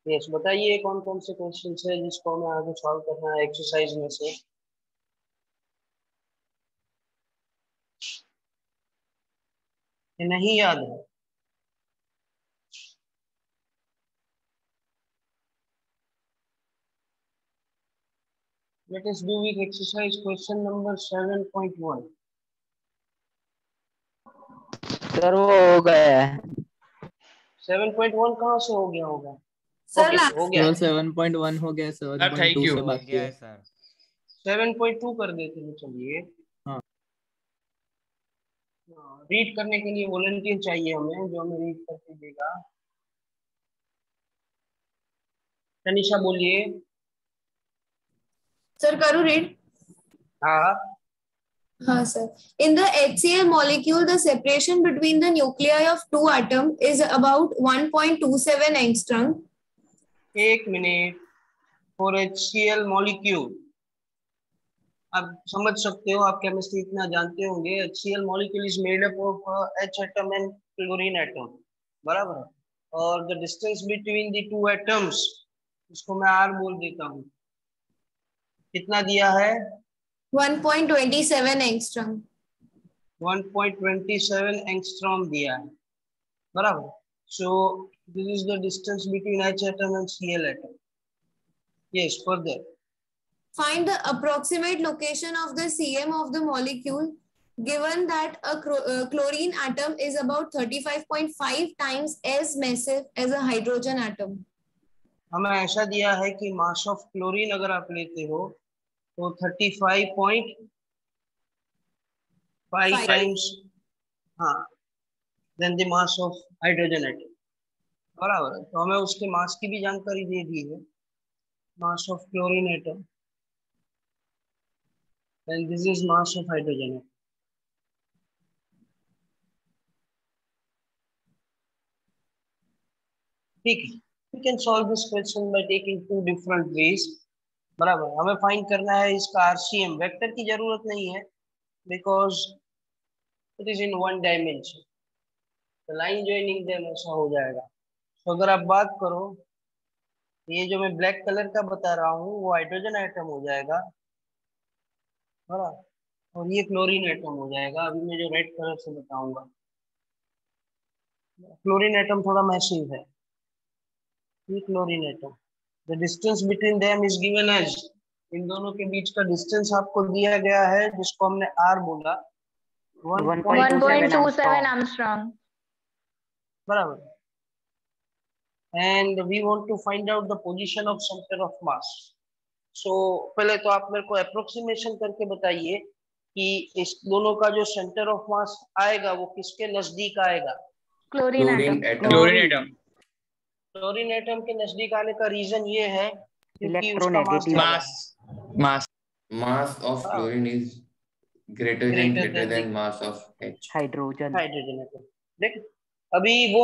Yes, बताइए कौन कौन से क्वेश्चन है जिसको हमें आगे सॉल्व करना है एक्सरसाइज में से। ये नहीं याद है? Late us do with exercise question number 7.1। Sir वो हो गया है। 7.1 कहाँ से हो गया होगा? सर ओके, हो गया। सर 7.1 हो गया, 7.2 से बाकी है। 7.2 कर देते हैं, चलिए। हाँ। रीड करने के लिए वॉलंटियर चाहिए हमें, जो हमें रीड करके देगा। तनिषा बोलिए। सर करूँ रीड? हाँ। हाँ sir. In the HCl molecule, the separation between the nuclei of two atoms is about 1.27 angstrom. एक मिनट। फॉर HCl मॉलिक्यूल, आप समझ सकते हो, आप केमिस्ट्री इतना जानते होंगे। HCl molecule is made up of H atom and chlorine atom, बराबर है। और the distance between the two atoms, इसको मैं R बोल देता हूँ। कितना दिया है? 1.27 angstrom. 1.27 एंगस्ट्रॉम दिया है, बराबर। So this is the distance between H atom and Cl atom. Yes, further. Find the approximate location of the CM of the molecule given that a chlorine atom is about 35.5 times as massive as a hydrogen atom. हमें ऐसा दिया है कि मास of chlorine अगर आप लेते हो तो 35.5 टाइम्स, हाँ, then the mass of hydrogen atom, बराबर है। तो हमें उसके मास की भी जानकारी दे दी है, mass of chlorine atom, and this is mass of hydrogen atom. ठीक है, we can solve this question by taking two different ways, बराबर। हमें फाइंड करना है इसका RCM। वेक्टर की जरूरत नहीं है because it is in one dimension, तो लाइन ज्वाइनिंग देम ऐसा हो जाएगा। तो अगर आप बात करो, ये जो मैं ब्लैक कलर का बता रहा हूँ वो हाइड्रोजन एटम हो जाएगा, बराबर, और ये क्लोरीन एटम हो जाएगा। अभी मैं जो रेड कलर से बताऊंगा, क्लोरीन एटम थोड़ा मैसिव है, ये chlorine atom. The distance between them is given as, इन दोनों के बीच का डिस्टेंस आपको दिया गया है जिसको हमने R बोला, 1.27 आर्मस्ट्रांग, बराबर। And we want to find out the position of centre of mass. So पहले तो आप मेरे को अप्रोक्सीमेशन करके बताइए कि इस दोनों का जो सेंटर ऑफ मास आएगा वो किसके नजदीक आएगा? Chlorine atom. क्लोरीन एटम के नजदीक आने का रीजन ये है क्योंकि उसका मास mass of chlorine is greater than mass of H. Hydrogen atom. देख, अभी वो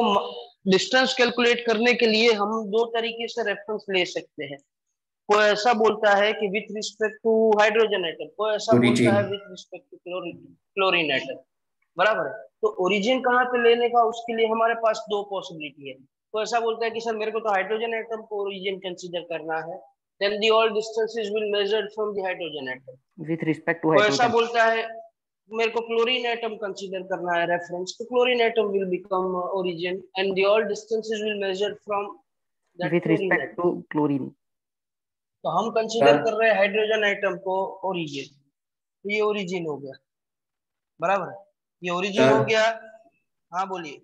डिस्टेंस कैलकुलेट करने के लिए हम दो तरीके से रेफरेंस ले सकते हैं। कोई ऐसा बोलता है कि with respect to hydrogen atom, कोई ऐसा बोलता है with respect to chlorine atom, बराबर है। तो ओरिजिन कहाँ पे लेने का, उसके लिए हमारे पास दो पॉसिबिलिटी है। कोई ऐसा बोलता है कि सर मेरे को तो हाइड्रोजन एटम को ओरिजिन कंसीडर करना है, then the all distances will measured from the hydrogen atom with respect to कोई ऐसा हाइड्रोजन। बोलता है मेरे को क्लोरीन एटम कंसीडर करना है रेफरेंस, तो chlorine atom will become origin and the all distances will measured from that with chlorine respect atom। to chlorine. तो हम कंसीडर कर रहे हैं हाइड्रोजन एटम को ओरिजिन, ये ओरिजिन हो गया, बराबर, ये ओरिजिन हो गया। हाँ बोलिए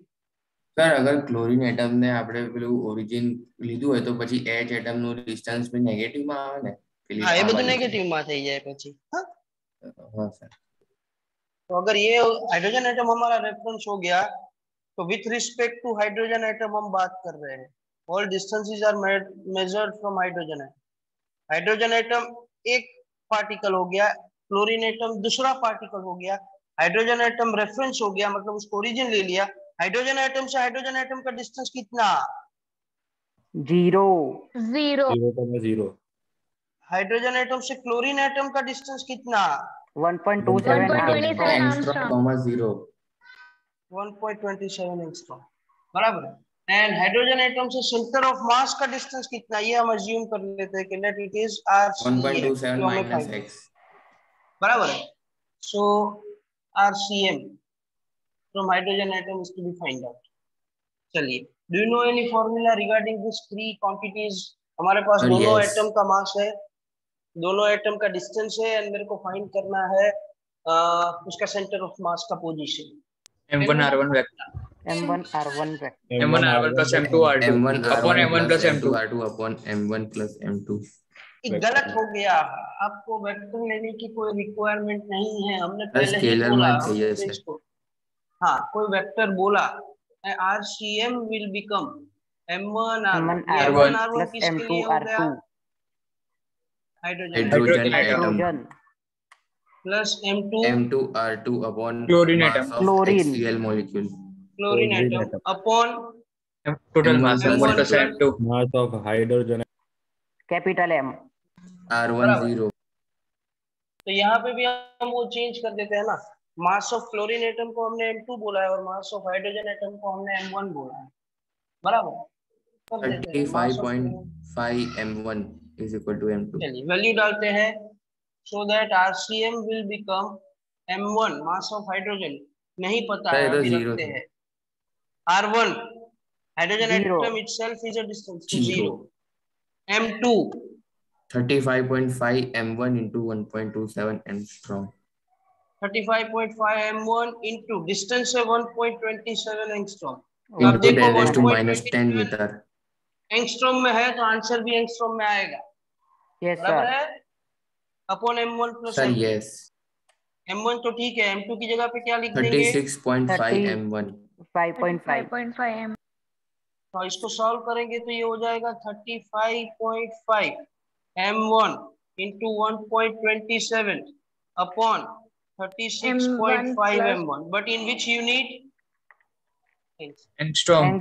सर, अगर क्लोरीन एटम ने આપણે પેલું ઓરિજિન લીધું હોય તો પછી H એટમ નું ડિસ્ટન્સ भी નેગેટિવ માં આવે ને? हाँ, ये બધું નેગેટિવ માં થઈ જાય પછી। हाँ सर। तो अगर ये हाइड्रोजन एटम हमारा रेफरेंस हो गया तो with respect to hydrogen atom हम बात कर रहे हैं, all distances are measured from hydrogen atom. Hydrogen atom एक पार्टिकल हो गया, क्लोरीन एटम दूसरा पार्टिकल हो गया, हाइड्रोजन एटम रेफरेंस हो गया, मतलब उसको ओरिजिन ले लिया। हाइड्रोजन एटम से हाइड्रोजन एटम का डिस्टेंस कितना? 0 हाइड्रोजन एटम से क्लोरीन एटम का डिस्टेंस कितना? 1.27 एंगस्ट्रॉम, 0 1.27 एंगस्ट्रॉम, बराबर है। एंड हाइड्रोजन एटम से सेंटर ऑफ मास का डिस्टेंस कितना, ये हम अज्यूम कर लेते हैं कि let it is RCM 1.27 minus x. बराबर है. सो RCM from hydrogen atom is to be find out. चलिए, do you know any formula regarding this three quantities? हमारे पास दोनों एटम का मास है, दोनों एटम का डिस्टेंस है, एंड मेरे को फाइंड करना है उसका सेंटर ऑफ मास का position. M1R1 vector, M1R1 vector, M1R1 plus M2R2 upon M1 plus M2 upon M1 plus M2. गलत हो गया. आपको वेक्टर लेने की कोई रिक्वायरमेंट नहीं है, हमने पहले ही स्केलर बोला मान चाहिए सर. हाँ, कोई वेक्टर बोला, RCM will become M1R1 plus M2R2 hydrogen hydrogen plus M2R2 upon Chlorine mass atom. of Chlorine. HCl molecule. Chlorine atom upon total mass M1 plus M1 M2 mass of hydrogen capital M. R10. तो यहाँ पे भी हम वो change कर देते हैं ना, मास ऑफ क्लोरीन एटम को हमने M2 बोला है और मास ऑफ हाइड्रोजन एटम को हमने M1 बोला है, बराबर. 35.5 M1 is equal to M2. चलिए वैल्यू डालते हैं. So that RCM will become M1 mass of hydrogen नहीं पता है, अभी रखते हैं. R1 hydrogen atom itself is a distance 0. M2 35.5 M1 into 1.27 angstrom. 35.5 M1 into distance है 1.27 एंगस्ट्रॉम. अब देखो 10 to minus 10 मीटर एंगस्ट्रॉम में है तो आंसर भी एंगस्ट्रॉम में आएगा. यस बराबर सर. है. Upon M1 plus sir. Yes. M1 तो ठीक है, M2 की जगह पे क्या लिख देंगे? 36.5 M1. 5.5 M. तो इसको सॉल्व करेंगे तो ये हो जाएगा 35.5 M1 into 1.27 upon 36.5 M1. But in which unit? angstrom.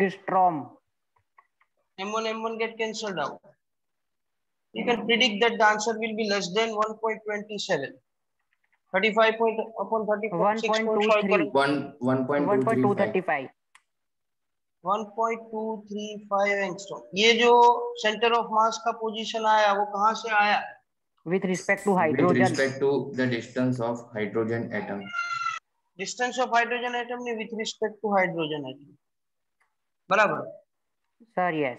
M1 get cancelled out. You can predict that the answer will be less than 1.27. 35 point upon 36.5 1.235 1.235 angstrom. ये जो सेंटर ऑफ मास का पोजीशन आया वो कहाँ से आया? with respect to with hydrogen. respect to the distance of hydrogen atom. Distance of hydrogen atom ने with respect to hydrogen atom, बराबर. Sir yes.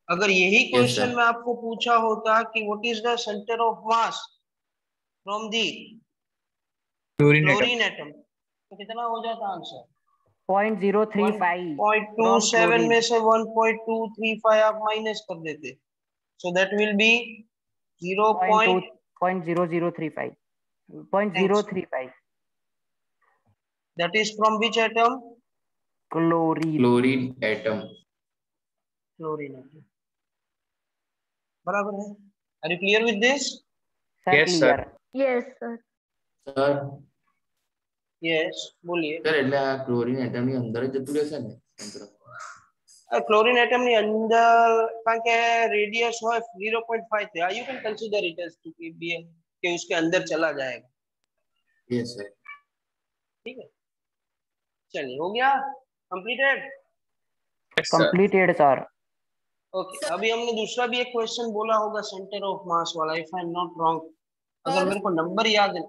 अगर यही क्वेश्चन में आपको पूछा होता कि what is the centre of mass from the chlorine atom तो कितना हो जाता आंसर? 0.035. 0.27 में से 1.235 आप माइनस कर देते, so that will B 0.0035. 0.035. That is from which atom? Chlorine atom. Chlorine atom. बराबर है. Are you clear with this? Yes sir. Yes sir. Sir. Yes, बोलिए. सर એટલે આ ક્લોરીન એટમ ની અંદર જ જતું રહેશે ને સેન્ટર. ક્લોરીન એટમ ની અંદર કારણ કે રેડિયસ હોય 0.5 છે, you can consider it as to be कि उसके अंदर चला जाएगा. Yes sir. ठीक है. चलिए हो गया कंप्लीटेड. Completed sir. ओके, अभी हमने दूसरा भी एक क्वेश्चन बोला होगा सेंटर ऑफ मास वाला, if I am not wrong. अगर मेरे को नंबर याद है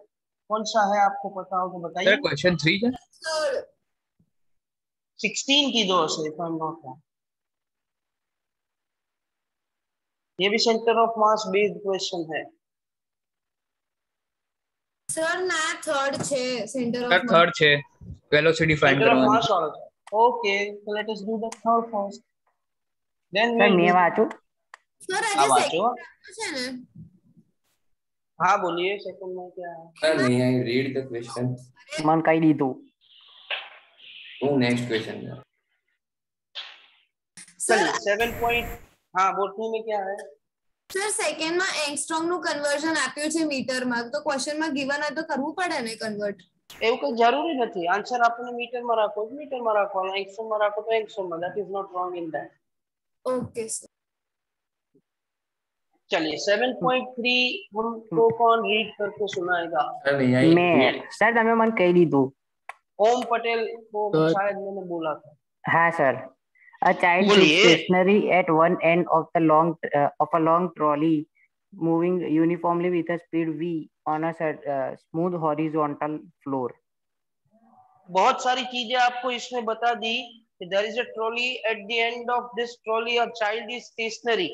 कौन सा है आपको पता हो तो बताइए. क्वेश्चन 3 है 16 की दो से, if I am not wrong. ये भी centre of mass based question है. सर ना थर्ड छे सेंटर सर थर्ड छे वेलोसिटी फाइंड सेंटर ऑफ करवानी. मास वाला. Okay, so let us do the third first. Then sir मैं वाचो. सर आप આજે वाचो. છે ને. हाँ बोलिए सेकंड में क्या है? Sir, may I read the question? मन कही દીધું. Oh, next question. चलिए 7 पॉइंट. हाँ वो 2 में क्या है? સર સેકન્ડ માં એંગસ્ટ્રોમ નું કન્વર્ઝન આપ્યું છે મીટર માં, તો ક્વેશ્ચન માં गिवन હોય તો કરવું પડે ને કન્વર્ટ. એવું કોઈ જરૂરી નથી. આન્સર આપણને મીટરમાં રાખો, મીટરમાં રાખવાનો, એંગસ્ટ્રોમમાં રાખો તો એંગસ્ટ્રોમમાં. That is not wrong in that. Okay sir. चलिए 7.3 हमको कौन रीड करके सुनाएगा? Sir, may I मैं read? सर તમે મને કહી દીધું. ओम पटेल को शायद मैंने बोला था. हाँ sir. A child is stationary at one end of the of a long trolley, moving uniformly with a speed v on a smooth horizontal floor. बहुत सारी चीजें आपको इसमें बता दी कि there is a trolley, at the end of this trolley a child is stationary,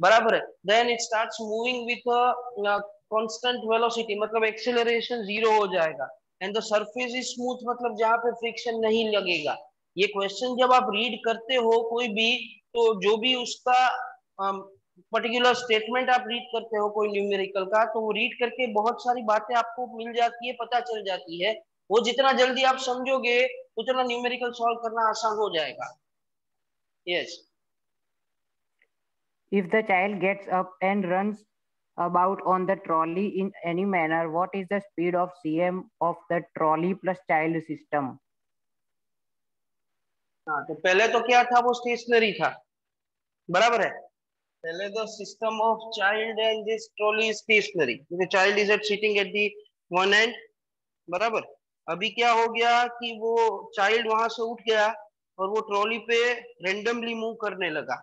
बराबर है. Then it starts moving with a constant velocity, मतलब acceleration 0 हो जाएगा. And the surface is smooth, मतलब जहाँ पे फ्रिक्शन नहीं लगेगा. ये क्वेश्चन जब आप रीड करते हो कोई भी, तो जो भी उसका पर्टिकुलर स्टेटमेंट आप रीड करते हो कोई न्यूमेरिकल का, तो वो रीड करके बहुत सारी बातें आपको मिल जाती है, पता चल जाती है. वो जितना जल्दी आप समझोगे उतना न्यूमेरिकल सॉल्व करना आसान हो जाएगा. Yes. If the child gets up and runs about on the trolley in any manner, what is the speed of cm of the trolley plus child system? हाँ, तो पहले तो क्या था, वो स्टेशनरी था, बराबर है. पहले the system of child and this trolley stationary, the child is at sitting at the one end, बराबर. अभी क्या हो गया कि वो चाइल्ड वहां से उठ गया और वो ट्रॉली पे रेंडमली मूव करने लगा.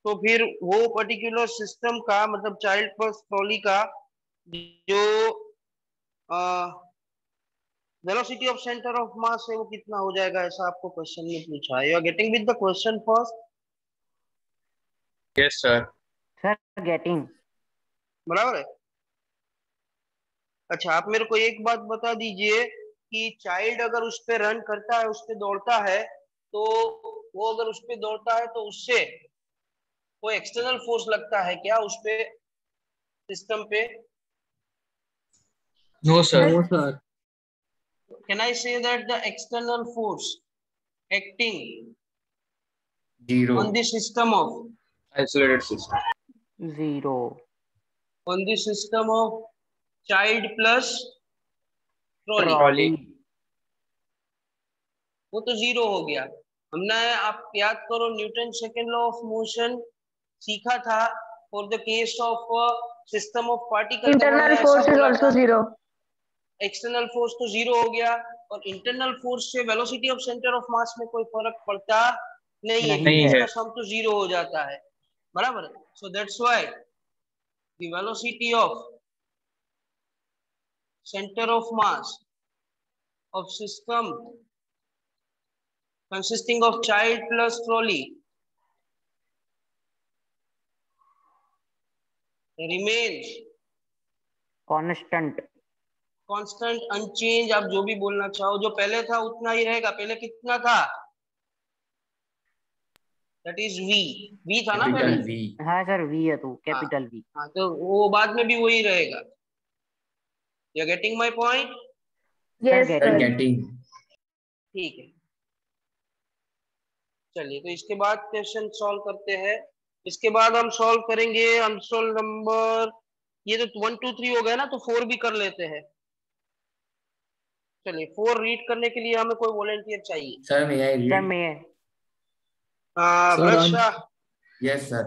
तो फिर वो पर्टिकुलर सिस्टम का, मतलब चाइल्ड प्लस ट्रॉली का जो वेलोसिटी ऑफ सेंटर ऑफ मास है वो कितना हो जाएगा, ऐसा आपको क्वेश्चन में पूछा है. You are getting with the question first? Yes sir. Sir getting. बराबर है. अच्छा, आप मेरे को एक बात बता दीजिए कि चाइल्ड अगर उस पे रन करता है, उस पे दौड़ता है, तो वो अगर उस पे दौड़ता है तो उससे कोई एक्सटर्नल फोर्स लगता है क्या उस पे, सिस्टम पे? No sir. No sir. Can I say that the external force acting 0 on the system of Isolated system. 0 on the system of child plus trolley, trolley? वो तो 0 हो गया. हमने, आप याद करो, Newton second law of motion सीखा था. For the case of system of particle, internal force is also 0. External force तो 0 हो गया, और इंटरनल फोर्स से वेलोसिटी ऑफ सेंटर ऑफ मास में कोई फर्क पड़ता नहीं है, नहीं इसका सम तो 0 हो जाता है, बराबर. So that's why the velocity of centre of mass of system consisting of child plus trolley remains constant. constant, unchanged, आप जो भी बोलना चाहो. जो पहले था उतना ही रहेगा. पहले कितना था? that is v था ना पहले. V. हाँ सर v है, तो कैपिटल v. हाँ, तो वो बाद में भी वही रहेगा. you are getting my point? Yes Sir, sir. Getting. ठीक है. चलिए, तो इसके बाद क्वेश्चन सॉल्व करते हैं. इसके बाद हम सॉल्व करेंगे अनसॉल्व नंबर. ये तो 1 2 3 हो गया ना, तो 4 भी कर लेते हैं. चलिए, 4 रीड करने के लिए हमें कोई वॉलंटियर चाहिए. Sir, may I read? Sir मैं. Raksha. Yes, sir.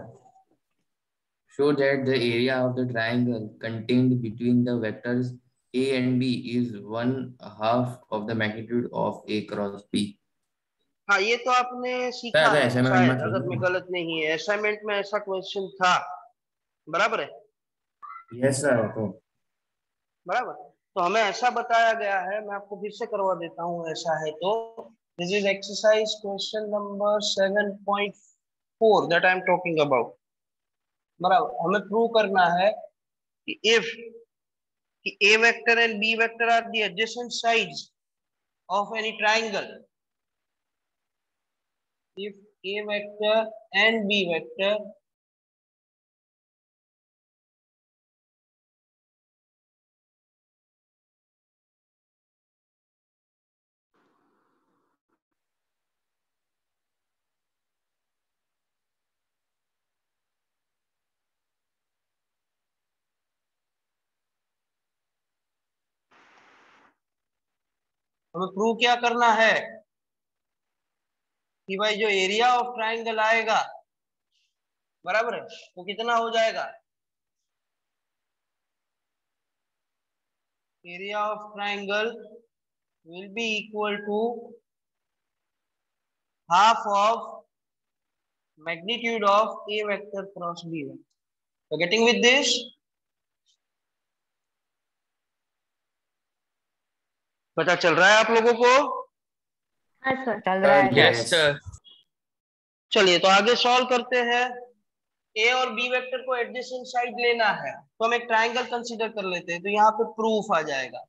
Show that the area of the triangle contained between the vectors a and b is 1/2 of the magnitude of a cross b. हाँ, ये तो आपने सीखा sir, है assignment शायद, में अगर मैं गलत नहीं है. असाइनमेंट में ऐसा क्वेश्चन था, बराबर है. Yes, sir. तो बराबर. तो हमें ऐसा बताया गया है, मैं आपको फिर से करवा देता हूँ ऐसा है तो. This is exercise question number 7.4 that I am talking about. बराबर. हमें प्रूव करना है कि if a vector and b vector are the adjacent sides of any triangle, if a vector and b vector हमें प्रूव क्या करना है कि भाई जो एरिया ऑफ ट्राइंगल आएगा, बराबर है, वो कितना हो जाएगा? Area of triangle will be equal to half of magnitude of A vector cross B vector. So getting with this? पता चल रहा है आप लोगों को? हाँ सर। चल रहा है। Yes sir. चलिए तो आगे सॉल्व करते हैं। ए और बी वेक्टर को एडजेसेंट साइड लेना है तो हम एक ट्राइंगल कंसीडर कर लेते हैं, तो यहाँ पे प्रूफ आ जाएगा,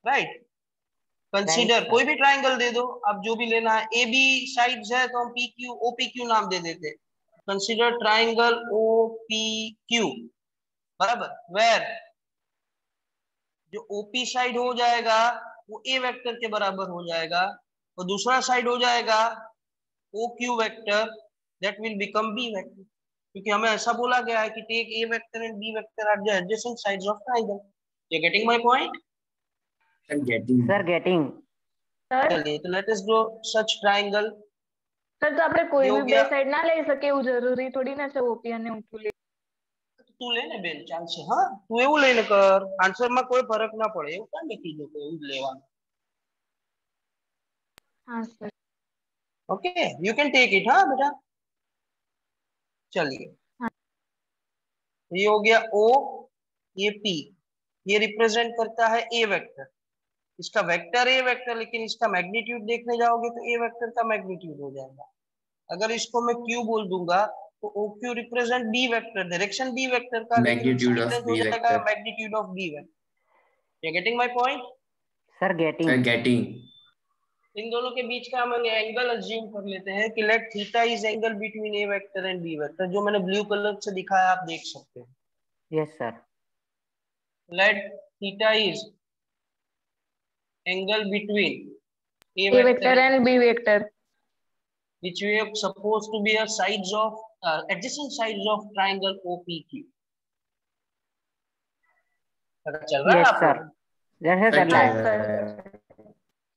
राइट। कंसीडर कोई भी ट्राइंगल दे दो, अब जो भी लेना है। ए बी साइड्स है तो हम P Q O P Q नाम दे देते हैं। Consider triangle O P Q, बराबर। वेयर जो ओपी साइड हो जाएगा वो ए वेक्टर के बराबर हो जाएगा और दूसरा साइड हो जाएगा O Q vector, that will become B vector, क्योंकि हमें ऐसा बोला गया है कि take A vector and B vector are the adjacent sides of triangle. You getting my point? Sir getting. चलिए तो let us draw such triangle. Sir तो આપણે કોઈ भी બે સાઈડ ના લઈ શકે, એવું જરૂરી થોડી ના છે ઓપી અને ઓક્યુ લે। તું લેને બેન, ચાલશે। હા તું એવું લઈને કર, આન્સર માં કોઈ ફરક ના પડે, એવું કાં નથી કીધું કે એવું જ લેવાનું। हाँ sir. Okay you can take it. हाँ बेटा चलिए, ये हो गया ओ, ये पी, ये रिप्रेजेंट करता है ए वेक्टर। इसका वेक्टर ए वेक्टर, लेकिन इसका मैग्नीट्यूड देखने जाओगे तो ए वेक्टर का मैग्नीट्यूड हो जाएगा। अगर इसको मैं क्यू बोल दूंगा तो O Q represent B vector, direction B vector का, मैग्नीट्यूड ऑफ हो बी जाएगा vector. Magnitude of B vector. You getting my point? Sir getting. Getting. इन दोनों के बीच का हम एंगल अज्यूम कर लेते हैं कि let theta is angle between A vector and B vector, जो मैंने ब्लू कलर से दिखाया आप देख सकते हैं। Yes sir. Late theta is angle between A vector and B vector, which we are supposed to be a sides of adjacent sides of triangle OPQ. पता चल रहा है आपको? सर।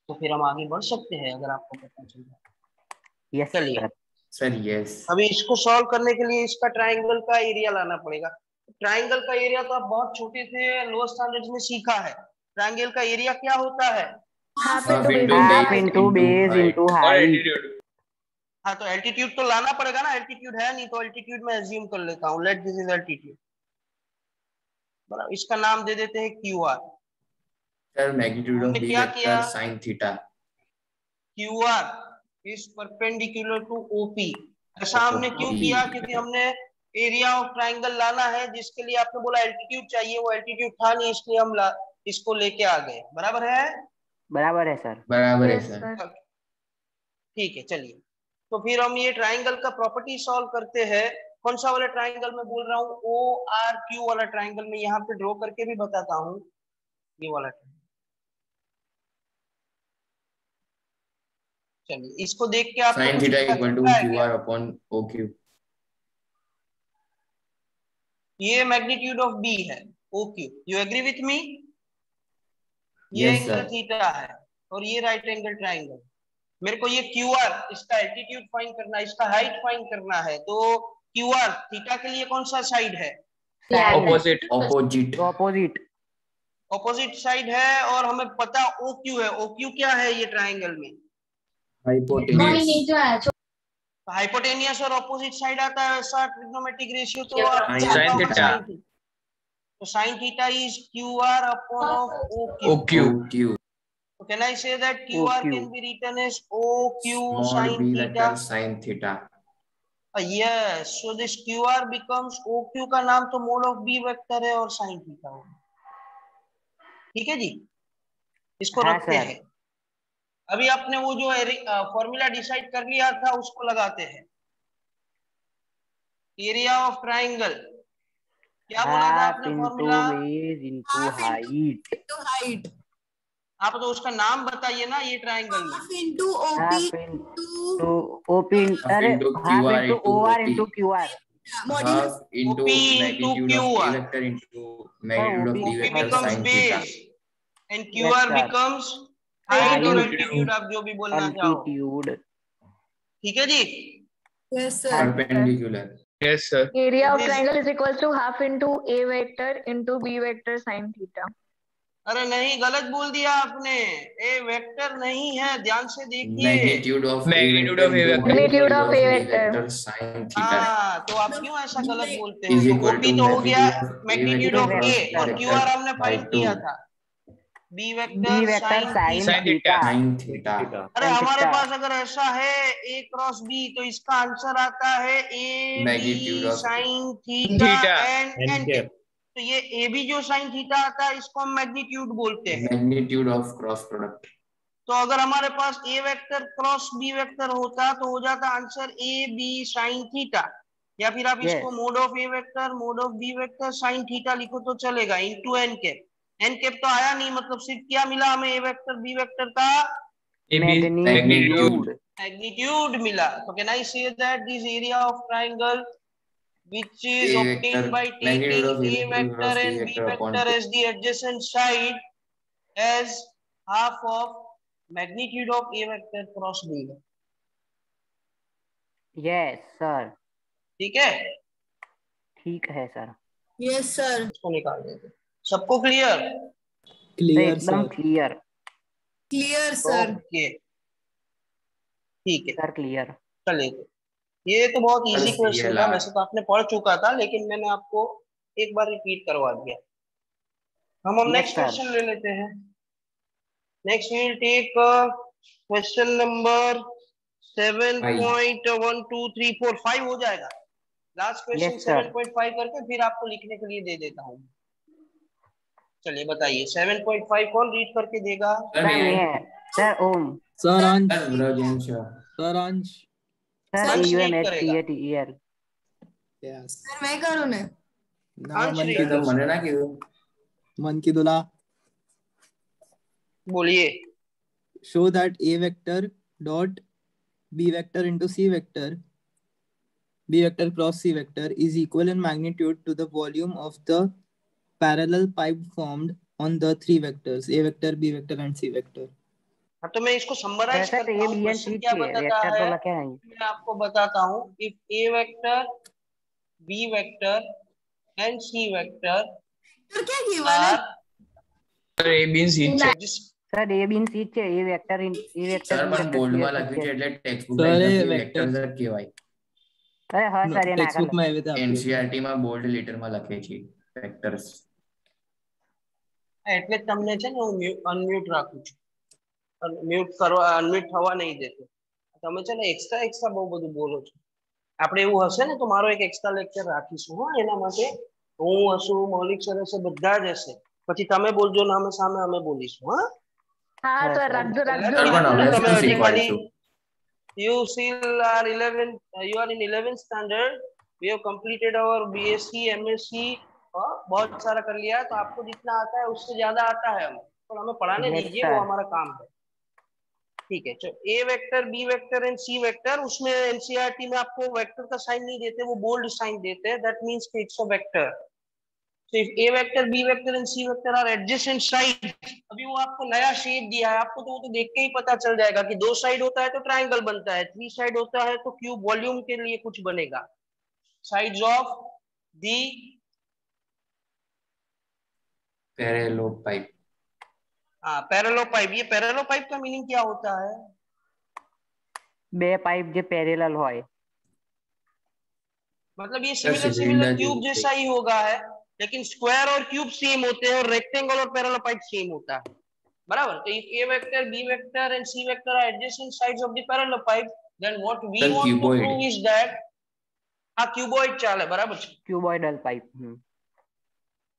तो फिर हम आगे बढ़ सकते हैं अगर आपको पता चल रहा है। यस चलिए सर यस। अभी इसको सॉल्व करने के लिए इसका ट्राइंगल का एरिया लाना पड़ेगा। ट्राइंगल का एरिया तो आप बहुत छोटे थे लोअर स्टैंडर्ड्स में सीखा है। ट्राइंगल का एरिया क्या होता है? half into base into height। हाँ तो एल्टीट्यूड तो लाना पड़ेगा ना, एल्टीट्यूड है नहीं तो एल्टीट्यूड में अज्यूम कर लेता हूँ। लेट दिस इज एल्टीट्यूड, बराबर। इसका नाम दे देते हैं Q R. Sir magnitude of B vector sin theta. Q R is perpendicular to OP. ऐसा हमने क्यों किया? क्योंकि हमने एरिया ऑफ ट्राइंगल लाना है, जिसके लिए आपने बोला एल्टीट्यूड चाहिए, वो एल्टीट्यूड था नहीं, इसलिए हम इसको लेके आ गए। बराबर है? बराबर है सर। बराबर है सर। ठीक है चलिए, तो फिर हम ये ट्राइंगल का प्रॉपर्टी सॉल्व करते हैं। कौन सा वाला ट्राइंगल मैं बोल रहा हूँ? ओ आर क्यू वाला ट्राइंगल मैं यहाँ पे ड्रॉ करके भी बताता हूँ। ये वाला चलिए इसको देख के आप sin theta equal to Q R upon O Q. ये मैग्नीट्यूड ऑफ बी है O Q. You agree with me? ये Yes, एंगल sir. थीटा है और ये राइट एंगल ट्राइंगल। मेरे को ये क्यू आर, इसका एल्टीट्यूड फाइंड करना है, इसका हाइट फाइंड करना है। तो क्यू आर थीटा के लिए कौन सा साइड है? Opposite. Opposite. Opposite. Opposite side है। और हमें पता ओ क्यू है। ओ क्यू क्या है ये ट्राइंगल में? हाइपोटेन्यूस। हाइपोटेनियस और ऑपोजिट साइड आता है ऐसा ट्रिग्नोमेट्रिक रेशियो तो sin थीटा। तो sin theta is Q R upon of O Q. So can I say that QR OQ can be written as OQ Small sin b theta? vector sin theta. Yes. So this QR becomes OQ का नाम तो mode of B vector है और sin theta होगा। ठीक है जी, इसको रखते हैं। अभी आपने वो जो फॉर्मूला डिसाइड कर लिया था उसको लगाते हैं। एरिया ऑफ ट्राइंगल क्या बोला था आपने फॉर्मूला? हाइट। आप तो उसका नाम बताइए ना ये ट्राइंगल में। half into OP तो OP अरे half into OR into QR। Half into magnitude of A vector into magnitude of B vector sin theta. And QR becomes height और altitude, आप जो भी बोलना चाहो। ठीक है जी? Yes sir. Perpendicular. Yes sir. Area of triangle is equals to half into A vector into B vector sin theta. अरे नहीं, गलत बोल दिया आपने, ए वेक्टर नहीं है, ध्यान से देखिए। Magnitude of Magnitude of A vector. Magnitude of A vector. sin theta हाँ, तो आप क्यों ऐसा गलत बोलते हो? is तो equal ओपी to तो हो गया magnitude of A magnitude of vector A, cross और B क्यू आर vector हमने by फाइंड 2 किया था, B B vector vector sine sine Sin theta. theta. sin theta. अरे sin हमारे थीटा। पास अगर ऐसा है ए क्रॉस बी, तो इसका आंसर आता है A Magnitude B of sine theta Theta. And N cap. तो ये ए बी जो साइन थीटा आता है, इसको हम मैग्नीट्यूड बोलते हैं। Magnitude of cross product. तो अगर हमारे पास A vector cross B vector होता तो हो जाता answer A B sine theta, या फिर आप इसको mod of A vector mod of B vector sine theta लिखो तो चलेगा, into N cap. N cap तो आया नहीं, मतलब सिर्फ क्या मिला हमें, ए वेक्टर बी वेक्टर का मैग्नीट्यूड। मैग्नीट्यूड मिला। तो can I say that this area of triangle which is A obtained vector by magnitude taking of A a vector vector cross B and b vector upon vector 2. as the adjacent side as half of magnitude of a vector cross b। Yes sir. ठीक है, ठीक है sir. Yes sir. इसको निकाल देते। सबको clear? Clear एकदम sir. Clear. Clear sir. Okay ठीक है सर क्लियर। चलिए, ये तो बहुत इजी क्वेश्चन था, CLR। वैसे तो आपने पढ़ चुका था, लेकिन मैंने आपको एक बार रिपीट करवा दिया। हम Yes, नेक्स्ट sir. क्वेश्चन ले लेते हैं। Next we will take question number 7.12345 हो जाएगा। Last question Yes, sir. 7.5 करके फिर आपको लिखने के लिए दे देता हूँ। चलिए बताइए 7.5 कौन रीड करके देगा? सर मैं है सर ओम। सर अंश। ब्रजेंश। सर अंश। सर अंश AUM रीड करेगा। HTATEL। यस सर मैं करूँ ना? ना अंश मन रीड की करो। मन ना कीधું मन की दुला। बोलिए। show that A vector dot B vector into C vector B vector cross C vector is equal in magnitude to the volume of the parallel pipe formed on the three vectors A vector B vector and C vector। हाँ, तो मैं इसको summarise sir करता ये हूँ। BN question sheet क्या पे बताता वेक्टर तो है, लगे नहीं। मैं आपको बताता हूँ। If A vector B vector and C vector sir क्या गिवन है? સર એ બી સી છે સર એ બીન સીટ છે A vector A vector sir B પણ વેક્ટર બોલ્ડમાં સી લખ્યું છે એટલે ટેક્સ્ટબુક સર એ માં વેક્ટર વેક્ટર સર કહેવાય। અરે હા સર એ ટેક્સ્ટ નાખા બુક માં એવી રીતે આપ્યું છે। એનસીઈઆરટી માં બોલ્ડ લેટર માં લખે છે વેક્ટર્સ। એટલે તમને છે ને હું અનમ્યુટ રાખું છું, મ્યુટ કરવા અનમ્યુટ થવા નહીં દેતો। તમે છે ને એક્સ્ટ્રા બહુ બધું બોલો છો। આપણે એવું હશે ને તો મારો એક એક્સ્ટ્રા લેક્ચર રાખીશું હા, એના માટે હું હશું, મૌલિક સર હશે, બધા જ હશે। પછી તમે બોલજો ને અમે સામે અમે બોલીશું હા। હા સર રાખજો રાખજો। સર પણ હવે તમે શું હજી ખાલી શીખવાડીશું? you still are 11 you are in 11th standard, we have completed our BSc MSc, बहुत सारा कर लिया है, तो आपको जितना आता है उससे ज्यादा आता है हमें, तो हमें पढ़ाने Yes, दीजिए, sir. वो हमारा काम है। ठीक है, चलो A vector B vector and C vector, उसमें एनसीईआरटी में आपको वेक्टर का साइन नहीं देते, वो बोल्ड साइन देते हैं, दैट मींस कि it's a vector. So if A vector, B vector and C vector are adjacent side, अभी वो आपको नया शेप दिया है, आपको तो वो तो देख के ही पता चल जाएगा कि दो साइड होता है तो ट्रायंगल बनता है, थ्री साइड होता है तो क्यूब वॉल्यूम के लिए कुछ बनेगा। Sides of the parallelopiped. हाँ पैरेललोपाइप। ये पैरेललोपाइप का मीनिंग क्या होता है? બે પાઇપ જે પેરેલલ હોય, मतलब ये सिमिलर क्यूब जैसा ही होगा है, लेकिन स्क्वायर और क्यूब सेम होते हैं और रेक्टेंगल और पैरेललोपाइप सेम होता है, बराबर। तो if A vector B vector and C vector are adjacent sides of the parallelopiped, then what we want to prove is that, हाँ क्यूबॉइड चाल है, बराबर। Cuboidal pipe.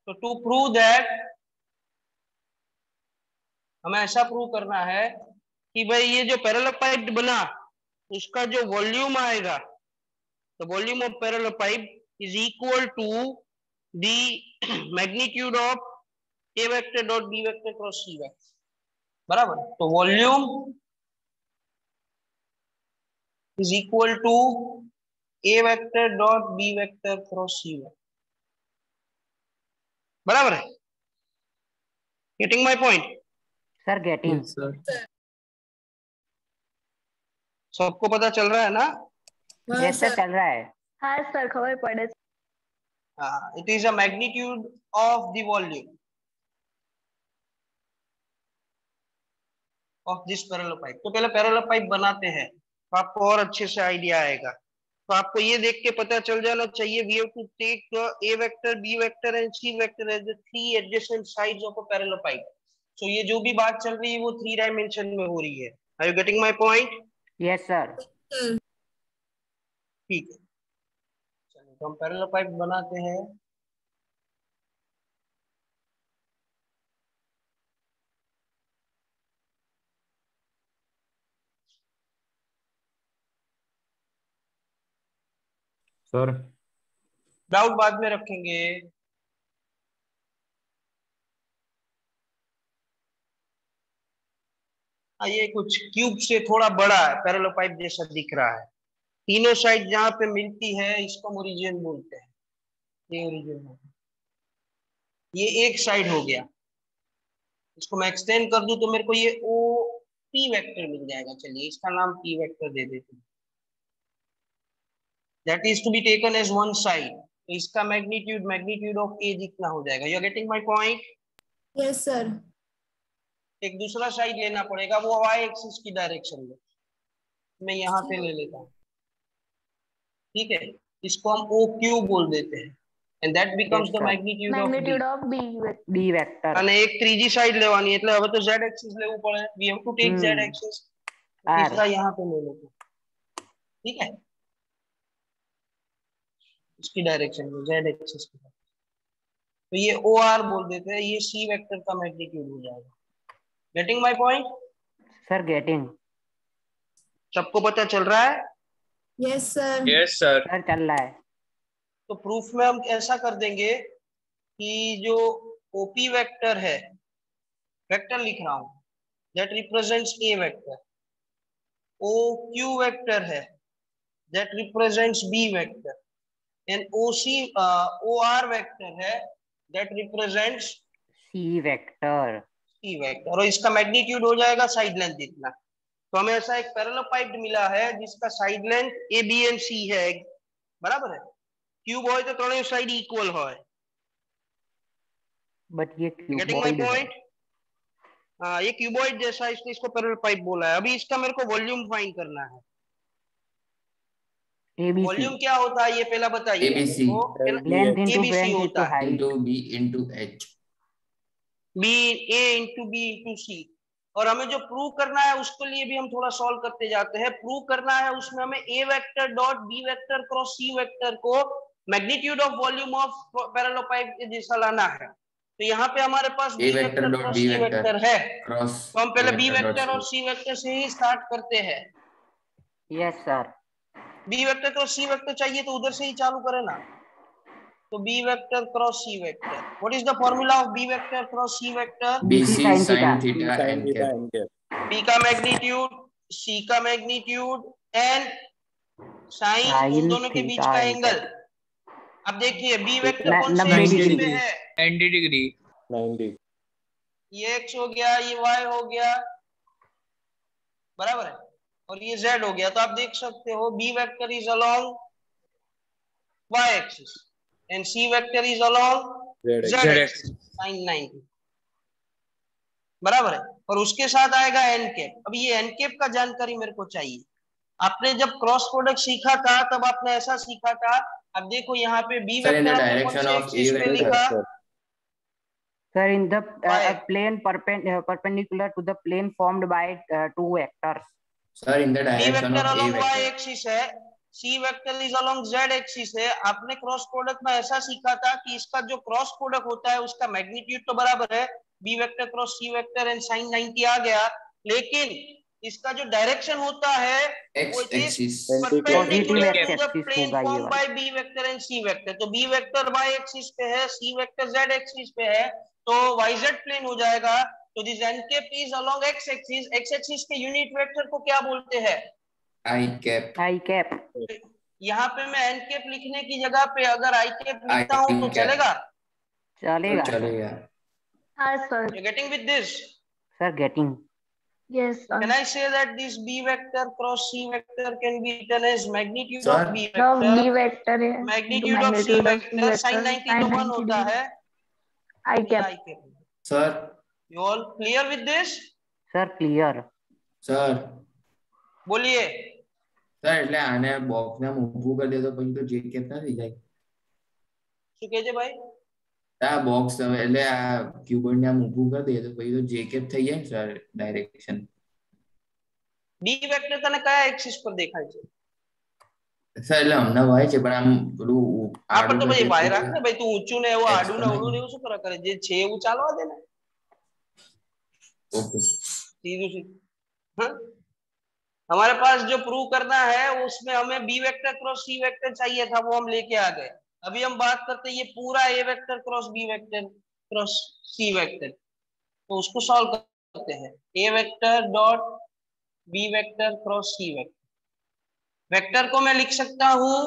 तो टू प्रूव दैट हमें ऐसा प्रूव करना है कि भाई ये जो पैरेललोपाइप बना उसका जो वॉल्यूम आएगा, the volume of parallel pipe is equal to the magnitude of A vector dot B vector cross C vector, बराबर। तो volume is equal to A vector dot B vector cross C vector, बराबर है। Getting my point? Sir getting. Yes, sir. सबको पता चल रहा है ना? यस सर चल रहा है। હા સર ખબર પડે છે। it is a magnitude of the volume, of this parallel pipe. तो पहले पैरेलल पाइप बनाते हैं तो आपको और अच्छे से आइडिया आएगा। तो आपको ये देख के पता चल जाना चाहिए we have to take A vector, B vector and C vector as the three adjacent sides of a parallel pipe. So ये जो भी बात चल रही है वो 3 डायमेंशन में हो रही है। Are you getting my point? Yes sir. ठीक है, चलिए तो हम पैरेलल पाइप बनाते हैं। सर डाउट बाद में रखेंगे। ये कुछ क्यूब से थोड़ा बड़ा है, पैरेलल पाइप जैसा दिख रहा है। तीनों साइड जहां पे मिलती है इसको हम ओरिजिन बोलते हैं। ये ओरिजिन है, ये एक साइड हो गया। इसको मैं एक्सटेंड कर दूं तो मेरे को ये ओ पी वेक्टर मिल जाएगा। चलिए इसका नाम पी वेक्टर दे देते हैं। That is to be taken as one side. तो इसका मैग्नीट्यूड ऑफ ए जितना हो जाएगा। You are getting my point? Yes sir. एक दूसरा साइड लेना पड़ेगा, वो वाई एक्सिस की डायरेक्शन में। मैं यहाँ पे ले लेता हूँ, ठीक है। इसको हम ओ क्यू बोल देते हैं and that becomes Yes, the sir. Magnitude of B vector. B vector. અને એક ત્રીજી સાઈડ લેવાની, એટલે હવે તો z एक्सिस લેવું પડે। we have to take z axis. तीसरा यहाँ पे ले लेते हैं, ठीक है, इसकी डायरेक्शन में z एक्सिस की। तो ये ओ आर बोल देते हैं, ये सी वेक्टर का मैग्नीट्यूड हो जाएगा। Getting my point? Sir getting. सबको पता चल रहा है? Yes sir. Yes sir. Sir चल रहा है। तो प्रूफ में हम ऐसा कर देंगे कि जो ओपी वेक्टर है, वेक्टर लिख रहा हूं, that represents A vector. O Q vector है, that represents B vector. And O C O R vector है, that represents C vector. C vector. और इसका मैग्नीट्यूड हो जाएगा साइड लेंथ जितना। तो हमें ऐसा एक पैरेलल पाइप मिला है जिसका side length A B and C है, बराबर है। क्यूब होय तो त्रणेय साइड इक्वल होय। बट ये गेटिंग माय पॉइंट? हाँ, ये क्यूबॉइड जैसा, इसलिए इसको पैरेलल पाइप बोला है। अभी इसका मेरे को वॉल्यूम फाइंड करना है। वॉल्यूम क्या होता है ये पहला बताइए। ABC लेंथ इनटू ABC होता है, into B into H। B A into B into C. और हमें जो प्रूव करना है उसके लिए भी हम थोड़ा सॉल्व करते जाते हैं। प्रूव करना है उसमें हमें A vector dot B vector cross C vector को magnitude of volume of parallel pipe के जैसा लाना है। तो यहाँ पे हमारे पास B vector cross C vector है, तो हम पहले बी वेक्टर और सी वेक्टर से ही स्टार्ट करते हैं। Yes sir. B vector cross C vector चाहिए तो उधर से ही चालू करें ना। तो B vector cross C vector, what is the formula of B vector cross C vector? BC sin theta n cap। B का मैग्नीट्यूड, सी का मैग्नीट्यूड एंड साइन, उन दोनों के बीच का एंगल। अब देखिए बी वेक्टर कौन से एक्सिस पे है? 90 डिग्री। 90। ये एक्स हो गया, ये वाई हो गया, बराबर है, और ये जेड हो गया। तो आप देख सकते हो B vector is along Y axis and C vector is along Z axis, sine 90, बराबर है। और उसके साथ आएगा एन कैप। अब ये एन कैप का जानकारी मेरे को चाहिए। आपने जब क्रॉस प्रोडक्ट सीखा था तब आपने ऐसा सीखा था। अब देखो यहाँ पे B vector direction of A पे लिखा, sir in the plane perpendicular to the plane formed by two vectors। Sir in the B direction vector of A along Y vector. Axis है, C vector is along Z axis है। आपने cross product में ऐसा सीखा था कि इसका जो क्रॉस प्रोडक्ट होता है उसका मैग्नीट्यूड तो बराबर है, B vector cross C vector and sine 90 आ गया। लेकिन इसका जो डायरेक्शन होता है वो axis perpendicular to the axis plane होगा ये फॉर्म वाला। By B vector and C vector. तो बी वेक्टर वाई एक्सिस पे है, सी वेक्टर जेड एक्सिस पे है, तो वाईजेड प्लेन हो जाएगा। तो this N cap is along X axis. X axis के यूनिट वेक्टर को क्या बोलते हैं? I cap. I cap. यहाँ पे मैं एन कैप लिखने की जगह पे अगर आई कैप लिखता हूँ तो चलेगा? चलेगा। चलेगा। हाँ sir. You getting with this? Sir getting. Yes sir. Can I say that this B vector cross C vector can be written as magnitude Sir, of B Now vector, B vector है magnitude of C vector, sin 90 तो 1 होता है, I cap. I cap। Sir You all clear with this? Sir clear. Sir બોલીએ. Sir એટલે આને box ને ઊભું કરી દે તો પછી તો જે કેપ ના થઈ જાય. શું કહે છે ભાઈ? આ બોક્સ એટલે આ ક્યુબોઇડ ને આમ ઊભું કરી દે તો પછી તો જે કેપ થઈ જાય સર ડાયરેક્શન. બી વેક્ટર તને કયા એક્સિસ પર દેખાય છે? સર એટલે અમને હોય છે પણ આમ પેલું હા પણ આડું તો કરી ભાઈ દે ભાઈ તો રાખ ને ભાઈ, તું ઊંચું ને એવું આડું ને exponent. અવળું ને એવું શું કરે જે છે એવું ચાલવા દે ને. ओके सीधे सीधे हाँ? हमारे पास जो प्रूव करना है उसमें हमें B vector cross C vector चाहिए था, वो हम लेके आ गए. अभी हम बात करते हैं ये पूरा A vector cross B vector cross C vector, तो उसको सॉल्व करते हैं. A vector dot B vector cross C vector. Vector को मैं लिख सकता हूं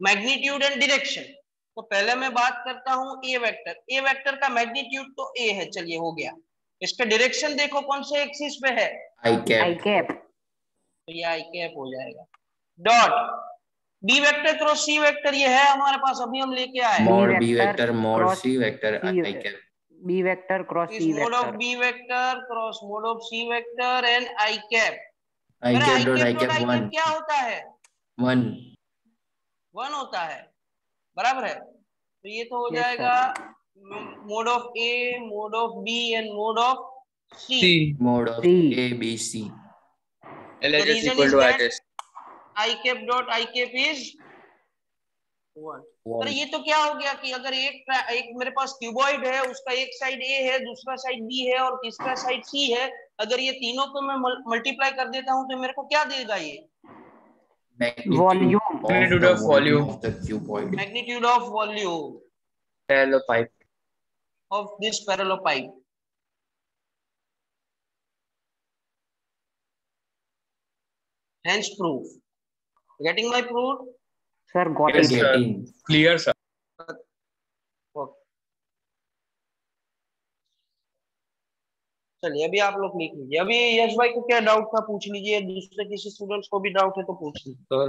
मैग्नीट्यूड एंड डायरेक्शन. तो पहले मैं बात करता हूं ए वेक्टर. ए वेक्टर का मैग्नीट्यूड तो ए है, चलिए हो गया. इसका डायरेक्शन देखो कौन से एक्सिस पे है, आई आई कैप. कैप. तो ये आई कैप हो जाएगा. Dot B vector cross C vector ये है हमारे पास, अभी हम लेके आए. Mod B vector mod C vector C I cap. B vector cross इस C mod of vector. B vector cross mod of C vector and I cap. I अरे I cap dot cap I dot cap I 1 cap क्या होता है? 1. 1 होता है, बराबर है. तो ये तो हो Yes, जाएगा mod of A, mod of B and mod of C. Mod of C. A B C. The LHS reason equal is to that IHS. I cap dot I cap is 1. अरे ये तो क्या हो गया कि अगर एक मेरे पास क्यूबॉइड है, उसका एक साइड ए है, दूसरा साइड बी है और तीसरा साइड सी है. अगर ये तीनों को मैं मल्टीप्लाई कर देता हूं तो मेरे को क्या देगा? ये Volume. Magnitude of volume. of the cuboid. Magnitude of volume Parallel pipe. of this parallelepiped. Hence proof. Getting my proof? Sir, got Yes, it. sir. Getting. Clear, sir. Okay. चलिए अभी आप लोग लिख लीजिए. अभी यश भाई को क्या डाउट था पूछ लीजिए, दूसरे किसी स्टूडेंट्स को भी डाउट है तो पूछ लीजिए. સર